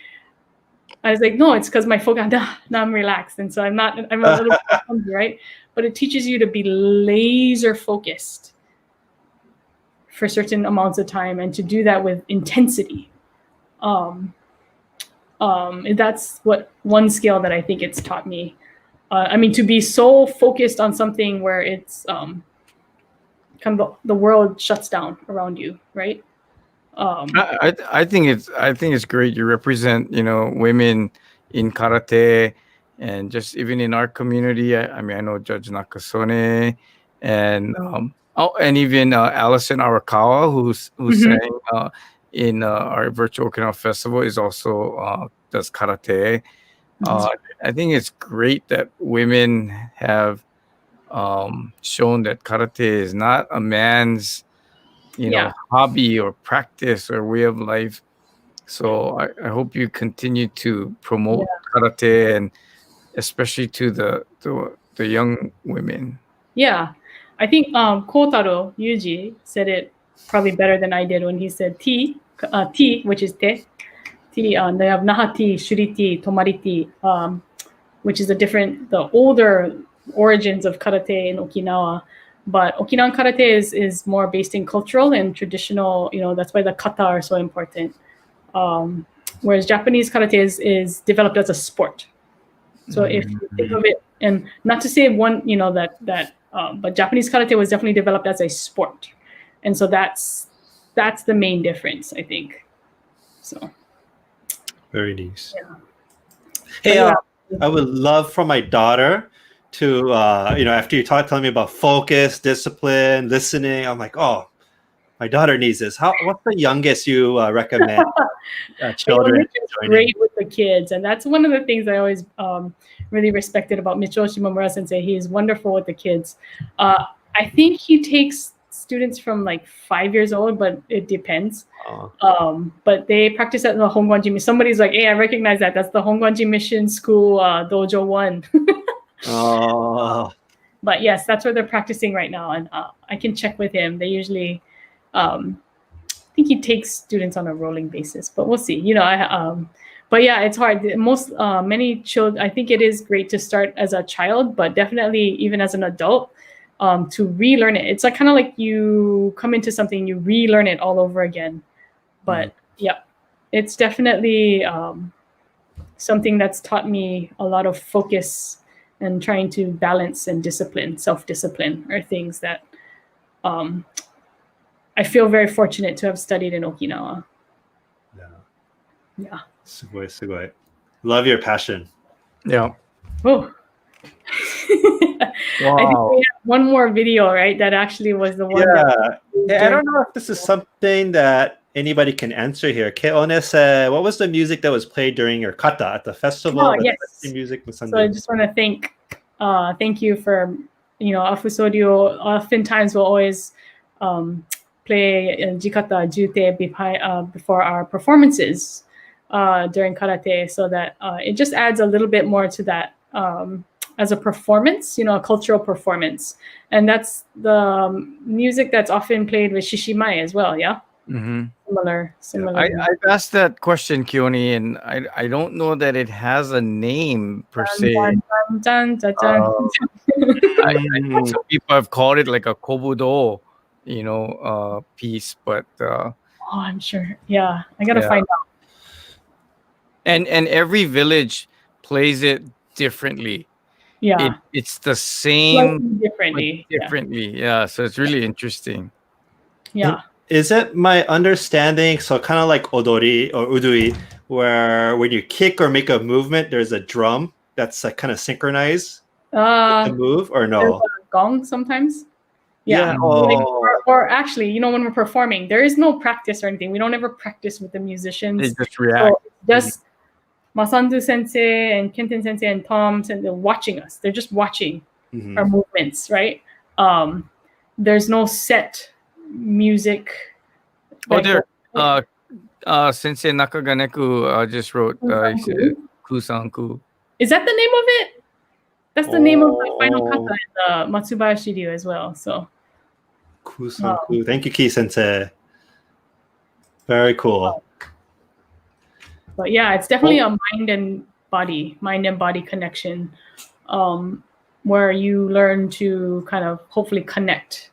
I was like, no, it's because my focus, now I'm relaxed. And so I'm a little bit clumsy, right? But it teaches you to be laser focused for certain amounts of time and to do that with intensity. That's what one skill that I think it's taught me. I mean, to be so focused on something where it's kind of the world shuts down around you, right? I think it's great. You represent, women in karate, and just even in our community. I mean, I know Judge Nakasone, and and even Allison Arakawa, who's saying in our virtual Okinawa festival, is also does karate. I think it's great that women have shown that karate is not a man's hobby or practice or way of life. So I hope you continue to promote karate, and especially to the young women. Yeah, I think Kotaro Yuji said it probably better than I did when he said T, which is te. They have Nahati, Shuriti, Tomariti, which is the older origins of karate in Okinawa. But Okinawan karate is more based in cultural and traditional, that's why the kata are so important. Whereas Japanese karate is developed as a sport. So if you think of it, and not to say one, but Japanese karate was definitely developed as a sport. And so that's the main difference, I think. So. Very nice. Yeah. Hey, I would love for my daughter to, after you telling me about focus, discipline, listening, I'm like, oh, my daughter needs this. What's the youngest you recommend children joining? Great with the kids, and that's one of the things I always really respected about Michio Shimomura Sensei. He is wonderful with the kids. I think he takes students from like 5 years old, but it depends. But they practice at the Hongwanji. Somebody's like, hey, I recognize that. That's the Hongwanji Mission School Dojo 1. But yes, that's where they're practicing right now. And I can check with him. They usually, I think he takes students on a rolling basis, but we'll see. But yeah, it's hard. Many children, I think it is great to start as a child, but definitely even as an adult, to relearn it. It's like kind of like you come into something, you relearn it all over again. But yeah, it's definitely something that's taught me a lot of focus and trying to balance and discipline. Self-discipline are things that I feel very fortunate to have studied in Okinawa. Yeah. Sugoi. Love your passion. Yeah. Oh. Wow. I think we have one more video, right? That actually was the one. I don't know if this is something that anybody can answer here. Keone said, what was the music that was played during your kata at the festival? Yes. Music was So I just want to thank you for, Afusodio oftentimes will always play jikata jute before our performances during karate, so that it just adds a little bit more to that as a performance, a cultural performance. And that's the music that's often played with shishimai as well. Yeah. Mm-hmm. Similar. I've asked that question, Kioni, and I don't know that it has a name per se. Dun, dun, dun, dun, dun. I think some people have called it like a kobudo, piece, but Oh, I'm sure. Yeah, I gotta Yeah. find out. and every village plays it differently. Yeah, It's the same slightly but differently. differently. Yeah, so it's really interesting. Yeah. Is it my understanding, so kind of like odori or udui, where when you kick or make a movement, there's a drum that's like kind of synchronized Yeah. the move, or There's no? a gong sometimes. Yeah. Mm. Oh, Or actually, when we're performing, there is no practice or anything. We don't ever practice with the They musicians. just react. So just Masandu sensei and Kenten sensei and Tom sensei watching us. They're just watching mhm. our movements, right? There's no set music. Oh, that there. goes- Sensei Nakaganeku just wrote. He said Kusanku. Is that the name of it? That's the name of the final Oh. kata in the Matsubayashi ryu as well. So Kusanku. Thank you, Ki Sensei. Very cool. but yeah, it's definitely a mind and body connection, where you learn to kind of hopefully connect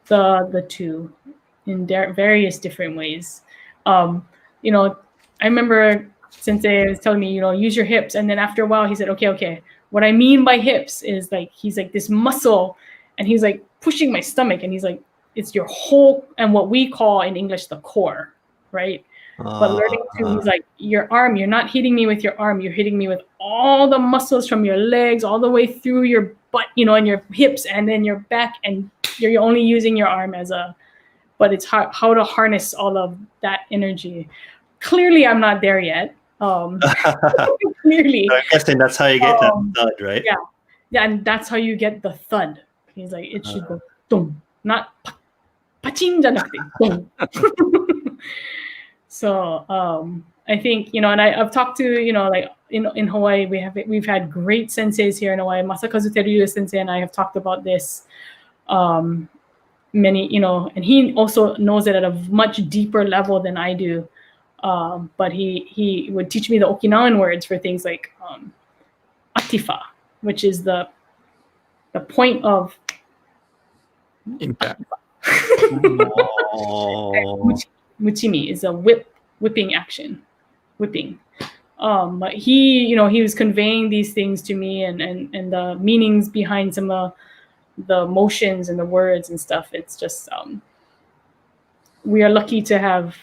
the two in various different ways. I remember Sensei was telling me, use your hips, and then after a while he said, okay, what I mean by hips is like, he's like this muscle, and he's like pushing my stomach, and he's like, it's your whole, and what we call in English the core, right? But learning to, he's like, your arm, you're not hitting me with your arm, you're hitting me with all the muscles from your legs all the way through your butt, and your hips, and then your back, and you're only using your arm but it's how to harness all of that energy. Clearly, I'm not there yet. Clearly. I'm guessing that's how you get that thud, right? Yeah, and that's how you get the thud. He's like, it should go dum, not pachin janakute, dum. So I think, and I've talked to, like in Hawaii, we've had great senseis here in Hawaii. Masakazu Teruya sensei and I have talked about this many, and he also knows it at a much deeper level than I do. But he would teach me the Okinawan words for things like atifa, which is the point of Impact. Muchimi is a whipping action, whipping. But he was conveying these things to me, and the meanings behind some of the motions and the words and stuff. It's just we are lucky to have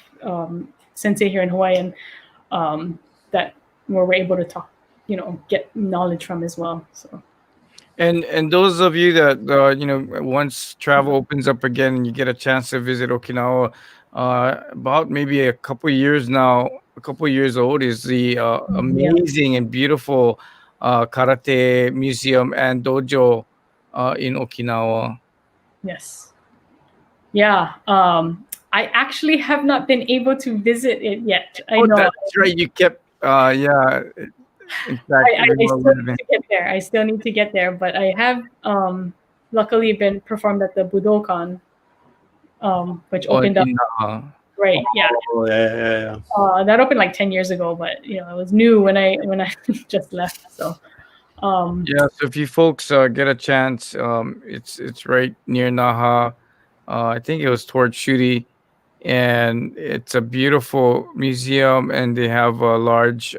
sensei here in Hawaii, and that where we're able to talk, get knowledge from as well. So. And those of you that once travel opens up again and you get a chance to visit Okinawa, about maybe a couple years old is the amazing and beautiful karate museum and dojo in Okinawa. Yes. Yeah. I actually have not been able to visit it yet. I know. That's right. You kept yeah. In fact, I still need to get there. I still need to get there, but I have luckily been performed at the Budokan, which opened up. Right. Yeah. Oh, yeah. That opened like 10 years ago, but it was new when I just left. So. Yeah. So if you folks get a chance, it's right near Naha. I think it was towards Shuri, and it's a beautiful museum, and they have a large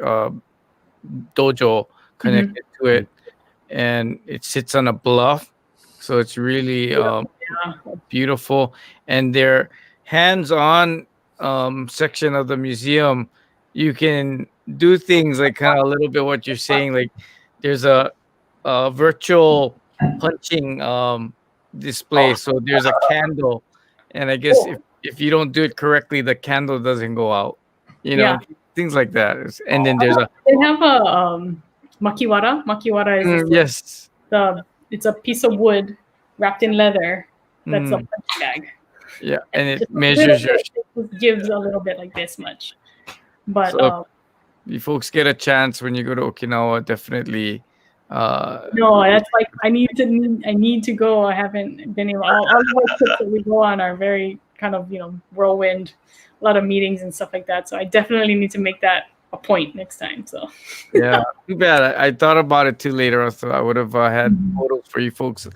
dojo connected to it, and it sits on a bluff, so it's really beautiful. And their hands-on section of the museum, you can do things like kind of a little bit what you're saying, like there's a virtual punching display, so there's a candle, and I guess if you don't do it correctly, the candle doesn't go out, things like that. And then there's they have a makiwara. Makiwara is yes, it's a piece of wood wrapped in leather that's a punch bag. Yeah, and it Just a measures little your. bit, it just gives a little bit like this much. But So if you folks get a chance when you go to Okinawa, definitely. no, that's like I need to go. I haven't been able. All of our trips that we go on are very kind of whirlwind, a lot of meetings and stuff like that. So I definitely need to make that a point next time. So Yeah, too bad. I thought about it too later, so I would have had Mhm. photos for you folks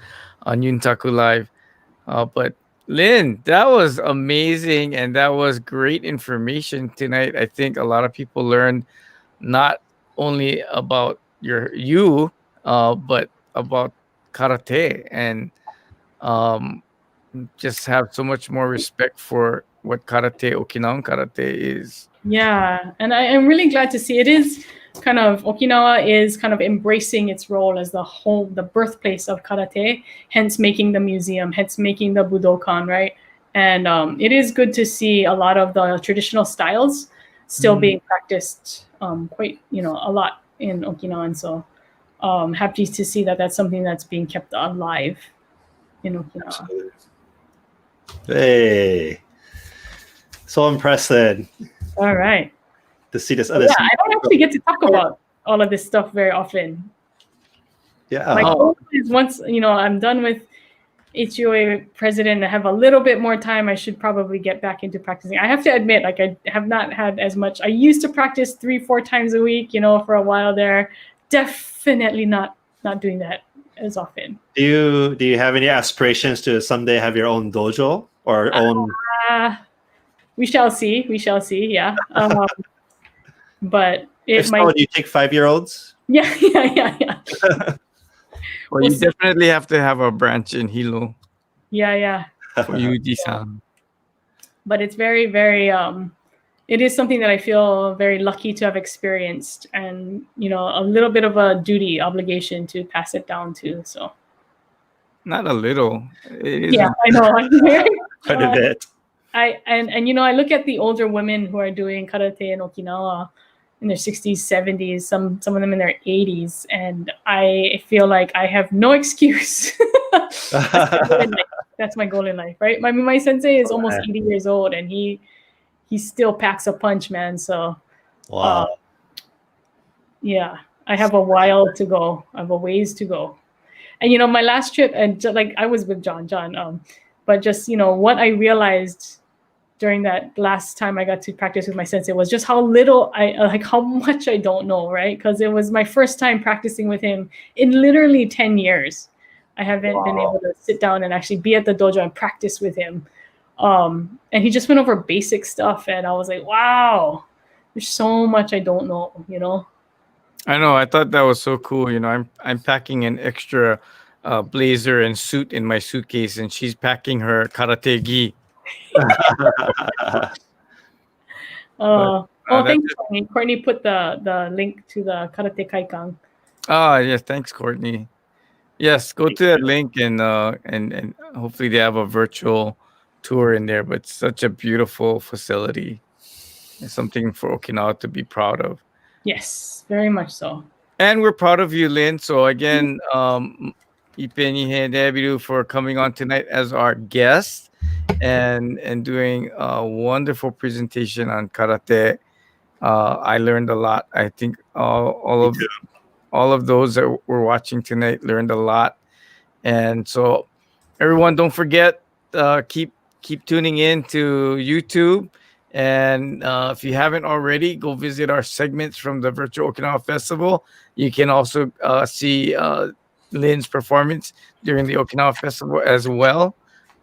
on Yuntaku Live. But Lynn, that was amazing, and that was great information tonight. I think a lot of people learned not only about you, but about karate, and um, just have so much more respect for what karate, Okinawan karate is. Yeah, and I'm really glad to see it is kind of Okinawa is kind of embracing its role as the birthplace of karate, hence making the museum, hence making the Budokan, right? And it is good to see a lot of the traditional styles still being practiced quite, a lot in Okinawa. And so happy to see that that's something that's being kept alive in Okinawa. Absolutely. Hey, so impressive All right. to see this Yeah, other. I don't actually get to talk about all of this stuff very often. Yeah. My Oh. goal is once I'm done with HUOA president, I have a little bit more time. I should probably get back into practicing. I have to admit, like I have not had as much. I used to practice 3-4 times a week, for a while there. Definitely not doing that as often. Do you have any aspirations to someday have your own dojo or own? We shall see. We shall see. Yeah. But it If might. so, do you take 5-year-olds? Yeah. Well, We'll you see. definitely have to have a branch in Hilo Yeah. for Yuji-san. But it's very, very. It is something that I feel very lucky to have experienced, and a little bit of a duty obligation to pass it down to. So Not a little. It is yeah, I know. I'm very, Quite a bit. I look at the older women who are doing karate in Okinawa in their 60s, 70s, some of them in their 80s, and I feel like I have no excuse. That's my goal in life, right? I mean, my sensei is almost 80 years old, and he still packs a punch, man. So Wow. yeah, I have a while to go. I have a ways to go. And my last trip, and like I was with John, but just what I realized during that last time I got to practice with my sensei was just how little how much I don't know, right? Because it was my first time practicing with him in literally 10 years. I haven't been able to sit down and actually be at the dojo and practice with him. And he just went over basic stuff, and I was like, wow, there's so much I don't know, I know. I thought that was so cool. I'm packing an extra blazer and suit in my suitcase, and she's packing her karate gi. Thanks, Courtney. Courtney put the link to the Karate Kaikan. Yes, thanks, Courtney. Yes, go to that link and hopefully they have a virtual tour in there. But it's such a beautiful facility. It's something for Okinawa to be proud of. Yes, very much so. And we're proud of you, Lynn. So again, Ipenihe Debiru for coming on tonight as our guest and doing a wonderful presentation on karate. I learned a lot. I think all of those that were watching tonight learned a lot. And so everyone, don't forget, keep tuning in to YouTube. And if you haven't already, go visit our segments from the Virtual Okinawa Festival. You can also see Lynn's performance during the Okinawa Festival as well.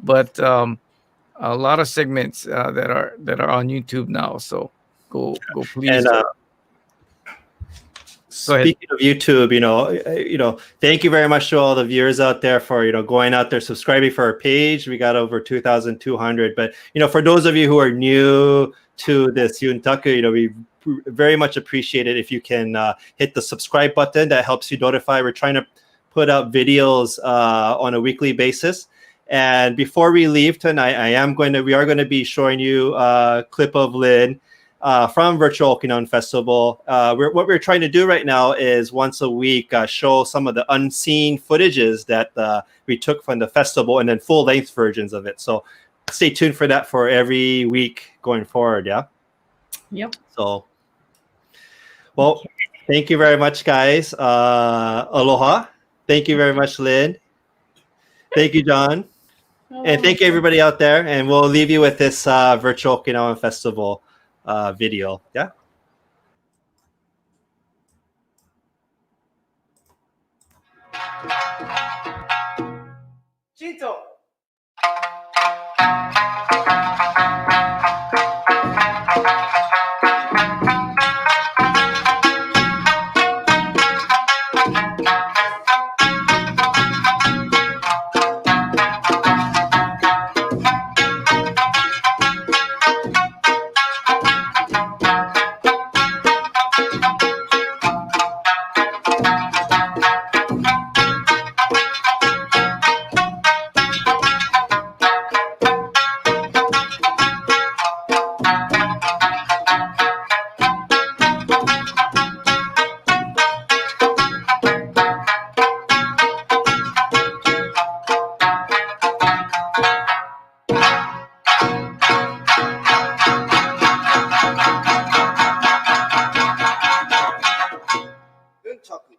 But a lot of segments that are on YouTube now. So go please. And speaking of YouTube, thank you very much to all the viewers out there for going out there, subscribing for our page. We got over 2,200. But for those of you who are new to this Yuntaku, we very much appreciate it if you can hit the subscribe button. That helps you notify. We're trying to put out videos on a weekly basis. And before we leave tonight, we are going to be showing you a clip of Lynn from Virtual Okinawan Festival. What we're trying to do right now is once a week show some of the unseen footages that we took from the festival and then full-length versions of it. So stay tuned for that for every week going forward. Yeah. Yep. So, well, thank you very much, guys. Aloha. Thank you very much, Lynn. Thank you, John. And thank you, everybody out there. And we'll leave you with this virtual Okinawan Festival video. Yeah. Chinto. Nunchaku.